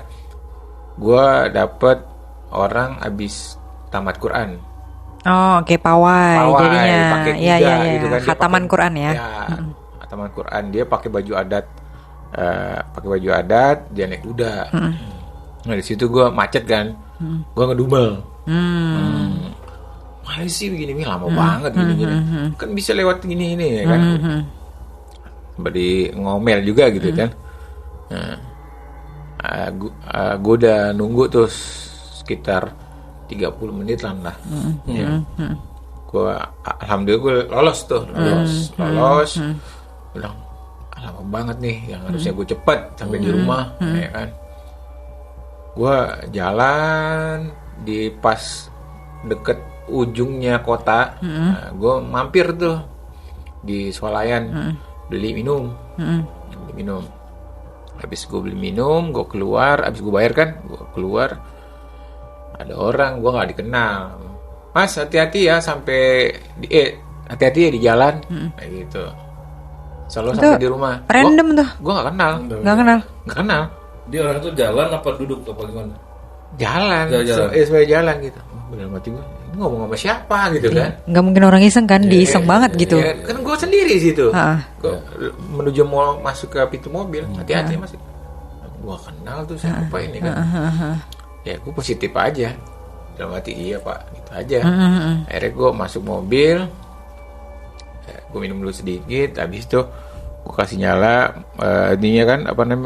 Gue dapet orang abis tamat Quran. Oh, oke, pawai jadinya. Pakai Ya, kuda ya, ya. gitu kan. Dia Khataman pakai- Quran ya. Khataman Quran. Dia pakai baju adat, dia naik kuda. Nah, di situ gue macet kan, gue ngedumel. Mana sih begini lama banget gini. Kan bisa lewat gini ya kan. Beri ngomel juga gitu kan. Nah, gue udah nunggu tuh sekitar 30 menit lah. Ya. Alhamdulillah gue lolos. Bilang, lama banget nih, yang harusnya gue cepet sampai di rumah, ya kan. Gue jalan di pas deket ujungnya kota, gue mampir tuh di swalayan beli minum. Habis gue beli minum, gue keluar, habis gue bayar kan, gue keluar, ada orang gue nggak dikenal. Mas, hati-hati ya hati-hati ya di jalan, kayak gitu. Selalu Itu sampai di rumah. random tuh. Gue nggak kenal. Nggak kenal. Dia orang itu jalan apa duduk apa gimana? Jalan. Jalan. Sebagai jalan gitu. Bener mati gue. Ini ngomong sama siapa gitu kan? Nggak mungkin orang iseng kan, diiseng banget gitu. Ya, kan gue sendiri situ. Heeh. Menuju mau masuk ke pintu mobil. Hati-hati mas. Gue kenal tuh siapa ini kan. Ya gue positif aja. Dalam hati iya pak. Gitu aja. Akhirnya gue masuk mobil. Gue minum dulu sedikit. Habis itu gue kasih nyala ininya kan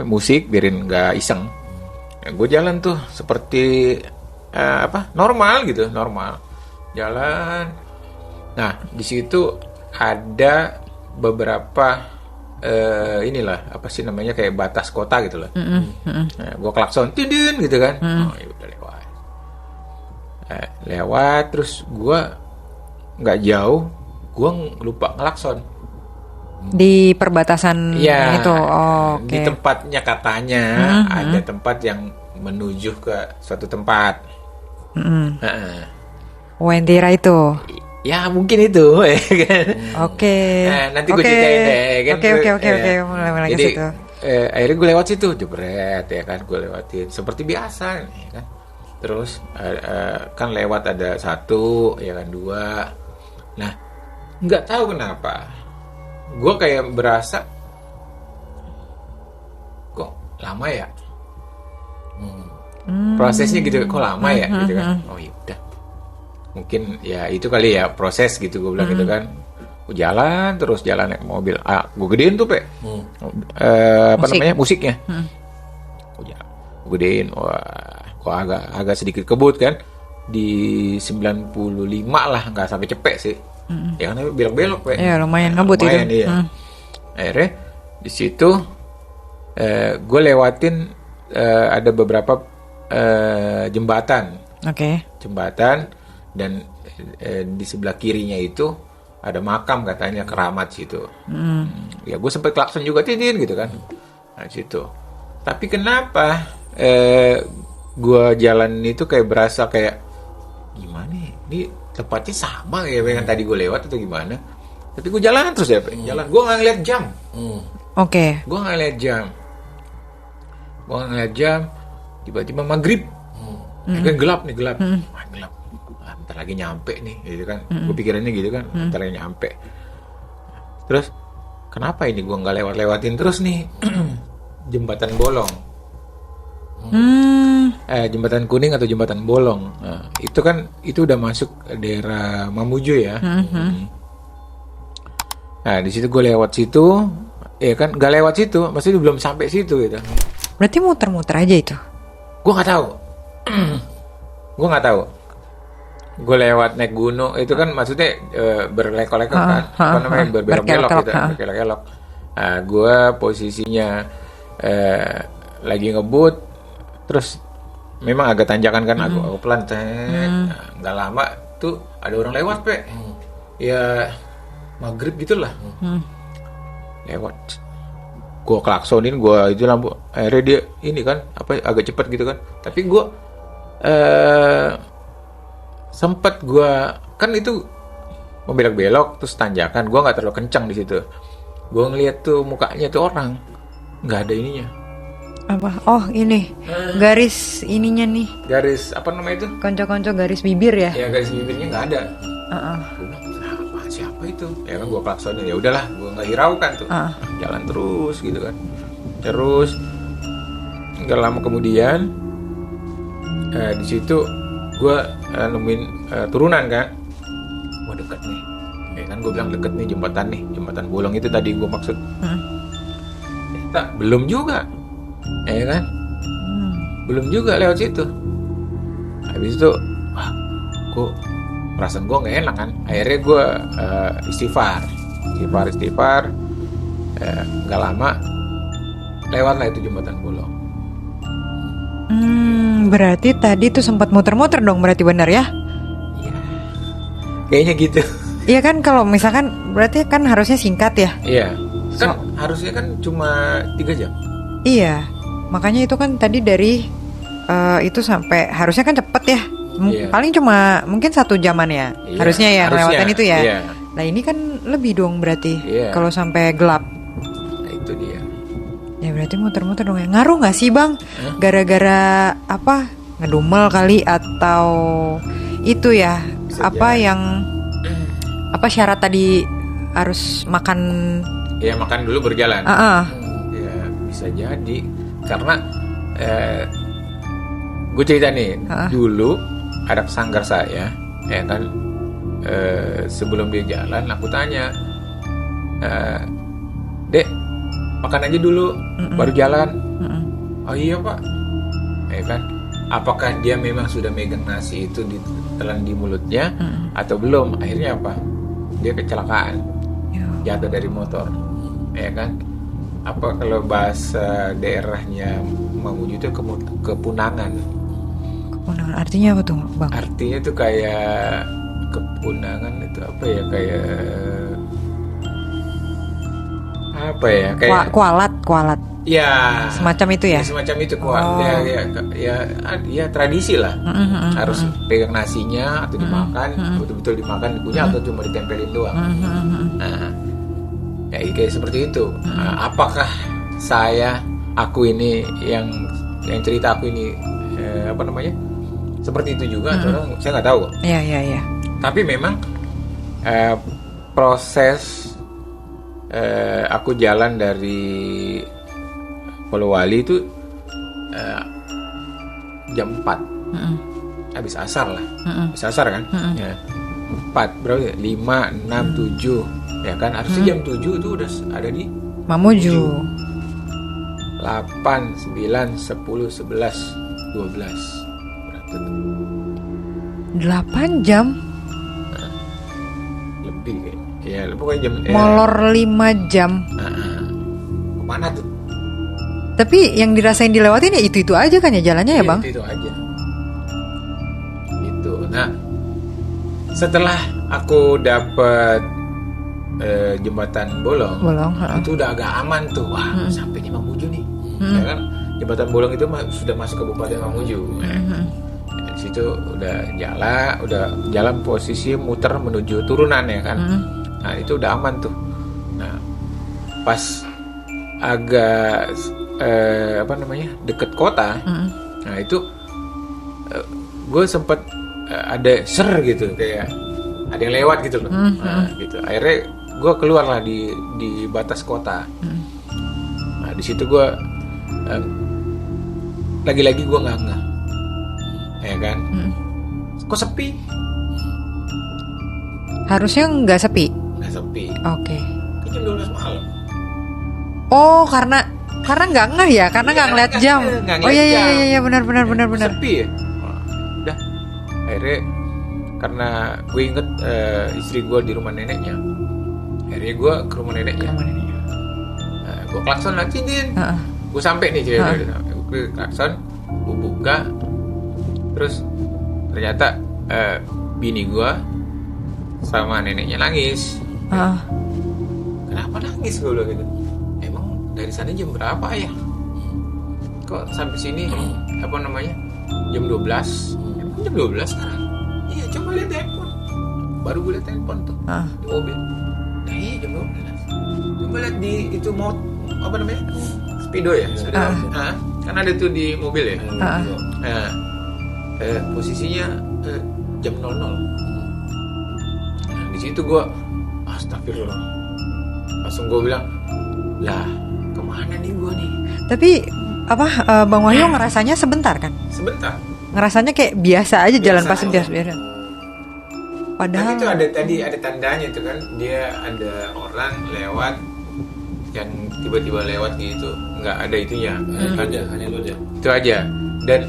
musik biarin nggak iseng. Gue jalan tuh seperti normal gitu, normal jalan. Nah, di situ ada beberapa kayak batas kota gitu loh. Nah, gue klakson tidin gitu kan. Oh, ya udah lewat. Lewat terus gue nggak jauh, gue lupa ngelakson. Di perbatasan Ya, itu. Oh, oke. di tempatnya katanya ada tempat yang menuju ke suatu tempat. Wendira itu. Ya mungkin itu, ya kan. Oke. Nanti gue ceritain deh, kan. Oke. Mulai ke Jadi situ. akhirnya gue lewat situ, jebret ya kan, gue lewatin seperti biasa, ya kan. Terus kan lewat ada 1, ya kan 2. Nah, nggak tahu kenapa, gue kayak berasa kok lama ya. Prosesnya gitu, kok lama ya, gitu kan. Oh ya udah. Mungkin ya itu kali ya proses gitu, gue bilang gitu kan. Gue jalan terus, jalan naik mobil. Gue gedein tuh musiknya. Gue gedein, wah, kok agak sedikit kebut kan. Di 95 lah, nggak sampai cepet sih. Ya kan belok-belok, Ya lumayan ngebut lumayan, itu. iya. Akhirnya Di situ gue lewatin ada beberapa jembatan. Oke. Jembatan, dan di sebelah kirinya itu ada makam katanya keramat situ. Ya gue sempet klakson juga titin gitu kan. Nah situ. Tapi kenapa gue jalan itu kayak berasa kayak gimana ya? Ini tempatnya sama ya dengan tadi gue lewat atau gimana? Tapi gue jalan terus ya, jalan. Gue nggak ngeliat jam. Oke. Gue nggak ngeliat jam. Tiba-tiba maghrib. Kan gelap nih, gelap. Wah, gelap. Bentar lagi nyampe nih, gitu kan. Gue pikirannya gitu kan, bentar lagi nyampe. Terus, kenapa ini gue nggak lewat-lewatin terus nih jembatan bolong? Jembatan kuning atau jembatan bolong? Nah, itu kan, itu udah masuk daerah Mamuju ya. Nah, di situ gue lewat situ, ya kan, nggak lewat situ, maksudnya belum sampai situ gitu. Berarti muter-muter aja itu? Gue nggak tahu. Gue lewat naik gunung itu kan maksudnya berlekok-lekok kan, apa namanya, berbelok-belok gitu, berkelok-kelok. Nah, gue posisinya lagi ngebut, terus memang agak tanjakan kan, aku pelan, nggak lama tuh ada orang lewat ya maghrib gitulah, lewat. Gue klaksonin, gue itu lampu, akhirnya dia ini kan apa agak cepet gitu kan, tapi gue sempet gue kan itu membelok-belok terus tanjakan, gue nggak terlalu kencang di situ. Gue ngeliat tuh mukanya tuh orang nggak ada ininya. Apa? Oh ini garis ininya nih. Garis apa namanya itu? Konco-konco garis bibir ya? Ya garis bibirnya nggak ada. Gue bilang siapa itu? Ya kan gue klaksonin, ya udahlah, gue nggak hiraukan tuh. Jalan terus gitu kan. Terus nggak lama kemudian di situ gue nemuin turunan kan. Wah dekat nih. Ya kan gue bilang deket nih jembatan bolong itu tadi gue maksud. Belum juga. Ya kan? Belum juga lewat situ. Habis itu, wah, kok perasaan gue nggak enak kan. Akhirnya gue istighfar. Nggak lama lewatlah itu jembatan bolong. Berarti tadi tuh sempat muter-muter dong, berarti benar ya? Iya. Kayaknya gitu. Iya kan, kalau misalkan berarti kan harusnya singkat ya? Iya. Kan harusnya kan cuma 3 jam. Iya. Makanya itu kan tadi dari itu sampai harusnya kan cepet ya. Paling cuma mungkin 1 jaman ya. Iya, harusnya ya melewatan itu ya. Iya. Nah ini kan lebih dong berarti. Iya. Kalau sampai gelap. Nah itu dia. Ya berarti muter-muter dong ya. Ngaruh gak sih bang? Gara-gara apa? Ngedumel kali atau itu ya? Bisa apa jadi. yang apa syarat tadi harus makan? Ya makan dulu berjalan. Ya bisa jadi. Karena gue cerita nih, dulu ada kesanggar saya, ya kan, sebelum dia jalan, aku tanya, Dek, makan aja dulu, baru jalan. Oh iya pak, ya kan, apakah dia memang sudah megang nasi itu ditelan di mulutnya atau belum? Akhirnya apa? Dia kecelakaan, jatuh dari motor, ya kan. Apa kalau bahasa daerahnya Mamuju itu kepunangan. Kepunangan artinya apa tuh bang? Artinya tuh kayak kepunangan itu apa ya, kayak apa ya, kayak kualat. Ya. Semacam itu ya. Semacam itu kualat. Ya tradisi lah. Harus pegang nasinya atau dimakan, betul-betul dimakan dikunyah atau cuma ditempelin doang. Nah, ya kayak seperti itu. Apakah aku ini yang cerita aku ini apa namanya seperti itu juga? Saya nggak tahu. Iya. Tapi memang proses aku jalan dari Polowali itu jam 4 habis asar lah. Habis asar kan? Ya. 4 berapa ya? 5, 6, 7 ya kan? Harusnya jam 7 itu udah ada di Mamuju. 8, 9, 10, 11, 12 berarti 8 jam? lebih kayaknya. Ya pokoknya jam molor 5 jam. mana tuh? Tapi yang dirasain dilewatin ya itu aja kan ya jalannya ya Bang? Itu aja. Gitu. Nah, setelah aku dapat jembatan Bolong, itu udah agak aman tuh. Wah, sampai di Mamuju nih. Ya kan? Jembatan Bolong itu sudah masuk Kabupaten Mamuju. Di situ udah jalan posisi muter menuju turunan ya kan. Nah, itu udah aman tuh. Nah, pas agak deket kota. Nah, itu gue sempet ada ser gitu, kayak ada yang lewat gitu loh. Nah, gitu. Akhirnya gue keluar lah di batas kota. Nah, di situ gue lagi-lagi gue nggak ngeh, ya kan? Kok sepi? Harusnya nggak sepi. Nggak sepi. Oke. Kan jam 12 malam. Oh, karena nggak ngeh ya, karena nggak ngeliat jam. Oh iya benar. Sepi ya. Udah. Akhirnya karena gue inget istri gue di rumah neneknya. Akhirnya gue ke rumah neneknya. Nah, gue klakson lagi Din. Gue sampai nih gue klakson, gue buka, terus ternyata bini gue sama neneknya nangis. Kenapa nangis gue bilang gitu? Emang dari sana jam berapa ya? Kok sampai sini jam 12? Emang jam 12 sekarang? Iya, coba lihat handphone. Baru gue lihat handphone tuh di mobil. Nah iya jam 12. Coba lihat di itu Speedo ya? Kan ada tuh di mobil ya? Posisinya jam 00. Nah, di situ gue astagfirullah. Langsung gue bilang, lah kemana nih gue nih? Tapi Bang Wahyu ngerasanya sebentar kan? Sebentar. Ngerasanya kayak biasa aja jalan pasir biasa. Padahal itu ada tandanya itu kan, dia ada orang lewat yang tiba-tiba lewat gitu, nggak ada itunya. Hanya itu aja. Itu aja. Dan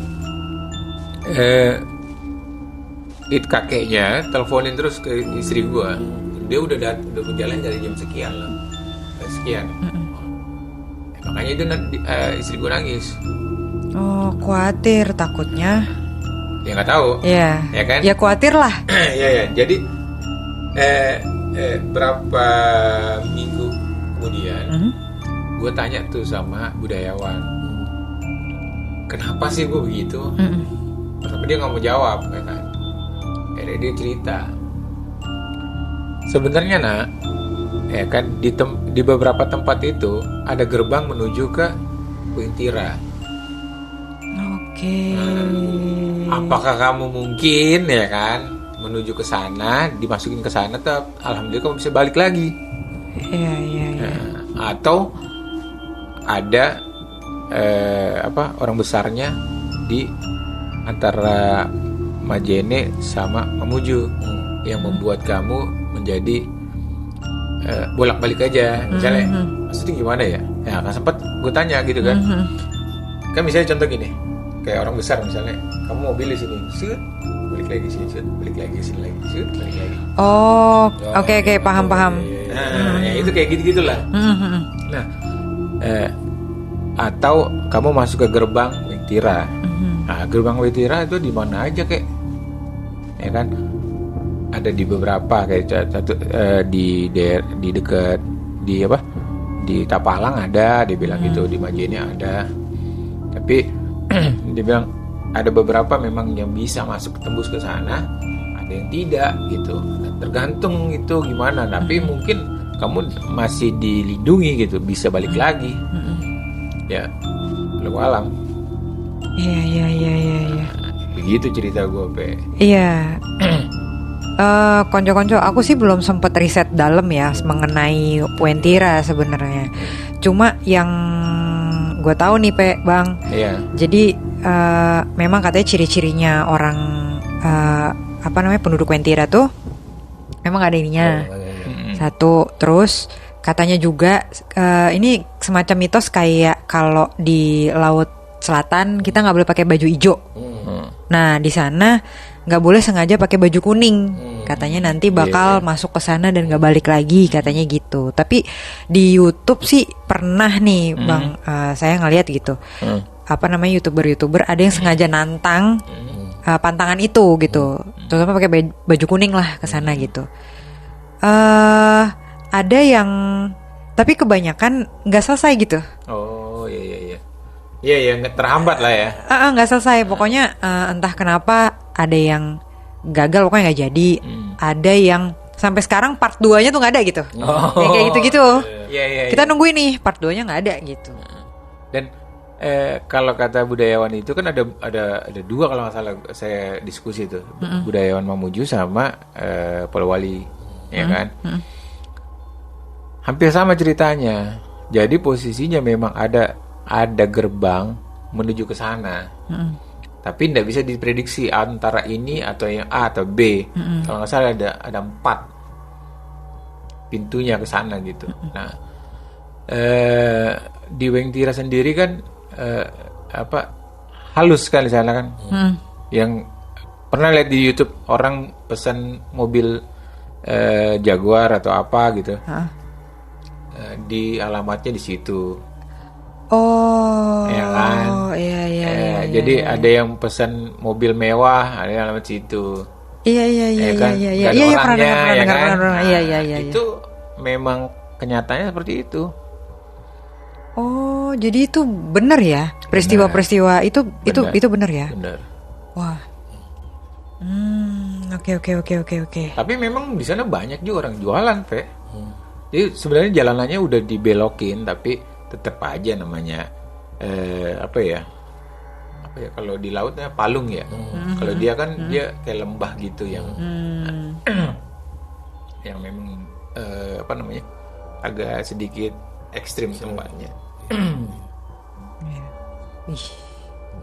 kakeknya teleponin terus ke istri gua. Dia udah berjalan dari jam sekian lah. Sekian. Makanya itu istri gua nangis. Oh, khawatir takutnya. Ya nggak tahu. Iya. Ya kan? Ya khawatir lah. Ya. Jadi berapa minggu kemudian, gue tanya tuh sama budayawan, kenapa sih gue begitu? Tapi dia nggak mau jawab, ya kan? Akhirnya dia cerita. Sebenarnya ya kan di beberapa tempat itu ada gerbang menuju ke Kuintira. Oke. Apakah kamu mungkin ya kan menuju ke sana, dimasukin ke sana, alhamdulillah kamu bisa balik lagi. Iya. Nah, atau ada orang besarnya di antara Majene sama Mamuju yang membuat kamu menjadi bolak-balik aja, misalnya. Maksudnya gimana ya? Ya kan sempat gue tanya gitu kan. Kan misalnya contoh gini, kayak orang besar misalnya, kamu mobil di sini, shoot, balik lagi sini, shoot, balik lagi sini lagi, shoot, balik lagi. Oh, oke, paham. Nah, ya itu kayak gitu-gitulah. Nah, atau kamu masuk ke gerbang Witira. Nah, gerbang Witira itu di mana aja kayak, ya kan? Ada di beberapa kayak satu di dekat di Tapalang ada, dia bilang gitu, di Majene ada. Tapi dia bilang ada beberapa memang yang bisa masuk tembus ke sana, ada yang tidak gitu. Tergantung itu gimana. Tapi mungkin kamu masih dilindungi gitu, bisa balik lagi. Ya, lu alam. Iya. Begitu cerita gue, Pe. Iya. Konco-konco, aku sih belum sempet riset dalam ya mengenai Puentira sebenarnya. Cuma yang gue tahu nih, Pe, Bang. Iya. Jadi memang katanya ciri-cirinya orang penduduk Puentira tuh memang ada ininya. Satu, terus katanya juga ini semacam mitos kayak kalau di Laut Selatan kita nggak boleh pakai baju hijau. Nah di sana nggak boleh sengaja pakai baju kuning. Katanya nanti bakal masuk ke sana dan nggak balik lagi, katanya gitu. Tapi di YouTube sih pernah nih Bang, saya ngeliat gitu. Apa namanya, youtuber ada yang sengaja nantang pantangan itu gitu. Terutama pakai baju kuning lah ke sana gitu. Ada yang tapi kebanyakan nggak selesai gitu. Oh iya. Iya nggak terhambat lah ya. Nggak selesai. Pokoknya entah kenapa ada yang gagal, pokoknya nggak jadi. Ada yang sampai sekarang part 2-nya tuh nggak ada gitu. Yang kayak gitu-gitu. Iya. Kita nungguin nih part 2-nya nggak ada gitu. Dan kalau kata budayawan itu kan ada dua kalau nggak salah saya diskusi itu, budayawan Mamuju sama Polewali, ya kan? Hampir sama ceritanya. Jadi posisinya memang ada gerbang menuju ke sana, tapi tidak bisa diprediksi antara ini atau yang A atau B. Kalau nggak salah ada 4 pintunya ke sana gitu. Nah, di Wengtira sendiri kan halus kan di sana kan. Yang pernah lihat di YouTube orang pesan mobil Jaguar atau apa gitu. Di alamatnya di situ. Oh. Ya kan? Iya. Jadi ada yang pesan mobil mewah, ada yang alamat situ. Iya. Kan? Iya, pernah dengar. Iya. Itu memang kenyataannya seperti itu. Oh, jadi itu benar ya? Peristiwa-peristiwa itu benar ya? Benar. Wah. Oke. Tapi memang di sana banyak juga orang jualan, Pe. Jadi sebenarnya jalanannya udah dibelokin, tapi tetap aja namanya kalau di lautnya palung ya. Kalau dia kan dia kayak lembah gitu yang yang memang agak sedikit ekstrim tempatnya.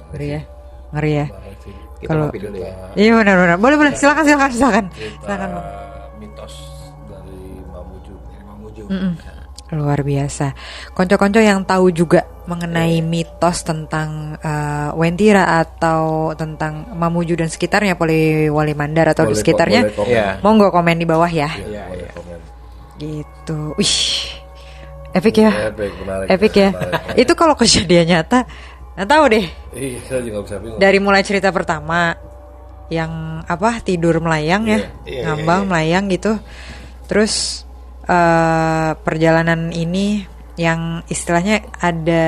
Ngeri ya. Kita Kalau ngopi dulu ya. Iya benar. Boleh. Silakan. Mitos dari Mamuju. Luar biasa. Konco-konco yang tahu juga mengenai mitos tentang Wentira atau tentang Mamuju dan sekitarnya, Polewali Mandar atau di sekitarnya, monggo komen di bawah ya. Iya. Komen. Gitu. Wih. Epic ya. Epic ya. Itu kalau kejadian nyata, nggak tahu deh. Iya, saya juga bisa bingung. Dari mulai cerita pertama yang tidur melayang ya, ngambang melayang gitu. Terus perjalanan ini yang istilahnya ada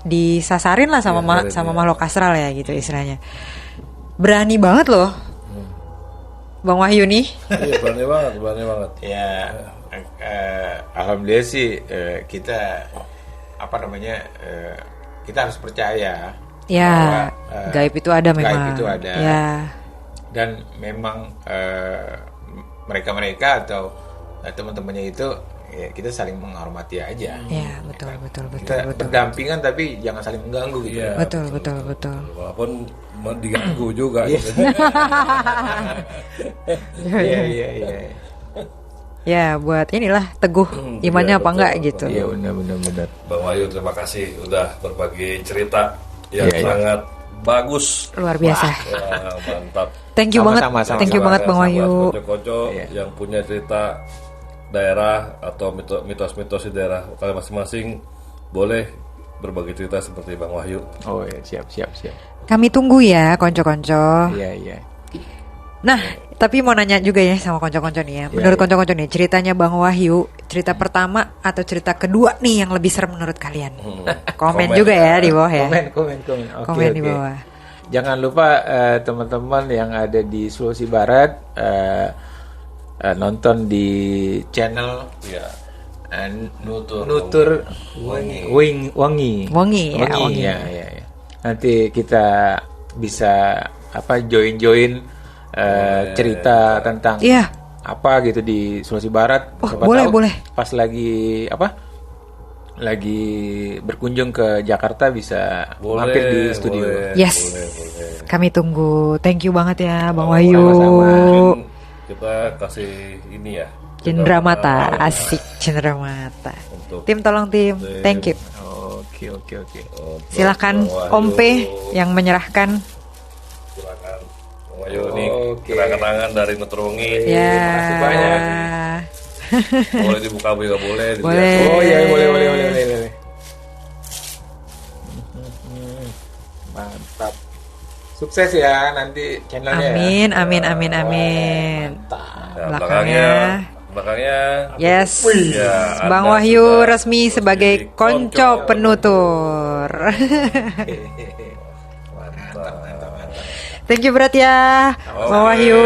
disasarin lah sama makhluk astral ya gitu istilahnya. Berani banget loh Bang Wahyu nih. Iya, berani banget. Ya, alhamdulillah sih kita kita harus percaya ya bahwa gaib itu ada memang. Gaib itu ada. Ya. Dan memang mereka atau teman-temannya itu ya kita saling menghormati aja. Ya, betul. Kita berdampingan tapi jangan saling mengganggu gitu. Ya, Betul. Walaupun diganggu juga gitu. Iya. Ya, buat inilah teguh imannya apa enggak gitu. Iya, benar. Bang Wahyu, terima kasih udah berbagi cerita yang sangat bagus. Luar biasa. Wah, mantap. Thank you banget. Thank you banget Bang Wahyu. Konco-konco yang punya cerita daerah atau mitos-mitos di daerah kalian masing-masing, boleh berbagi cerita seperti Bang Wahyu. Oh ya, siap. Kami tunggu ya konco-konco. Iya. Nah, tapi mau nanya juga ya sama konco-konco nih ya. Menurut konco-konco nih, ceritanya Bang Wahyu, cerita pertama atau cerita kedua nih yang lebih serem menurut kalian? Komen juga ya di bawah ya. Komen. Komen di bawah. Jangan lupa teman-teman yang ada di Sulawesi Barat nonton di channel Nutur Wangi. Ya. Nanti kita bisa join cerita tentang apa gitu di Sulawesi Barat. Oh, boleh. Pas lagi lagi berkunjung ke Jakarta bisa mampir di studio. Yes. Boleh. Kami tunggu. Thank you banget ya Bang Wahyu. Sama-sama. Kita kasih ini ya. Cendera mata, asik cendera mata. Tim tolong tim. Thank you. Oke. Silakan Om P yang menyerahkan. Silakan Ayo nih, Oke. kenang-kenangan dari Nutrungi. Ya. Makasih banyak. Boleh dibuka, nggak boleh. Boleh. Oh iya, boleh. Mantap. Sukses ya nanti channelnya. Amin, ya. amin. Mantap. Ya, belakangnya. Yes. Ya, Bang Anda Wahyu sudah resmi sebagai konco penutur. Mantap. Thank you berat ya, Bang Wahyu.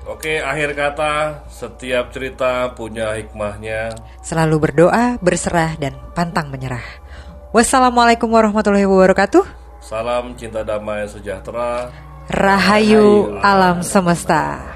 Oke, akhir kata, setiap cerita punya hikmahnya. Selalu berdoa, berserah, dan pantang menyerah. Wassalamualaikum warahmatullahi wabarakatuh. Salam cinta damai sejahtera. Rahayu alam semesta.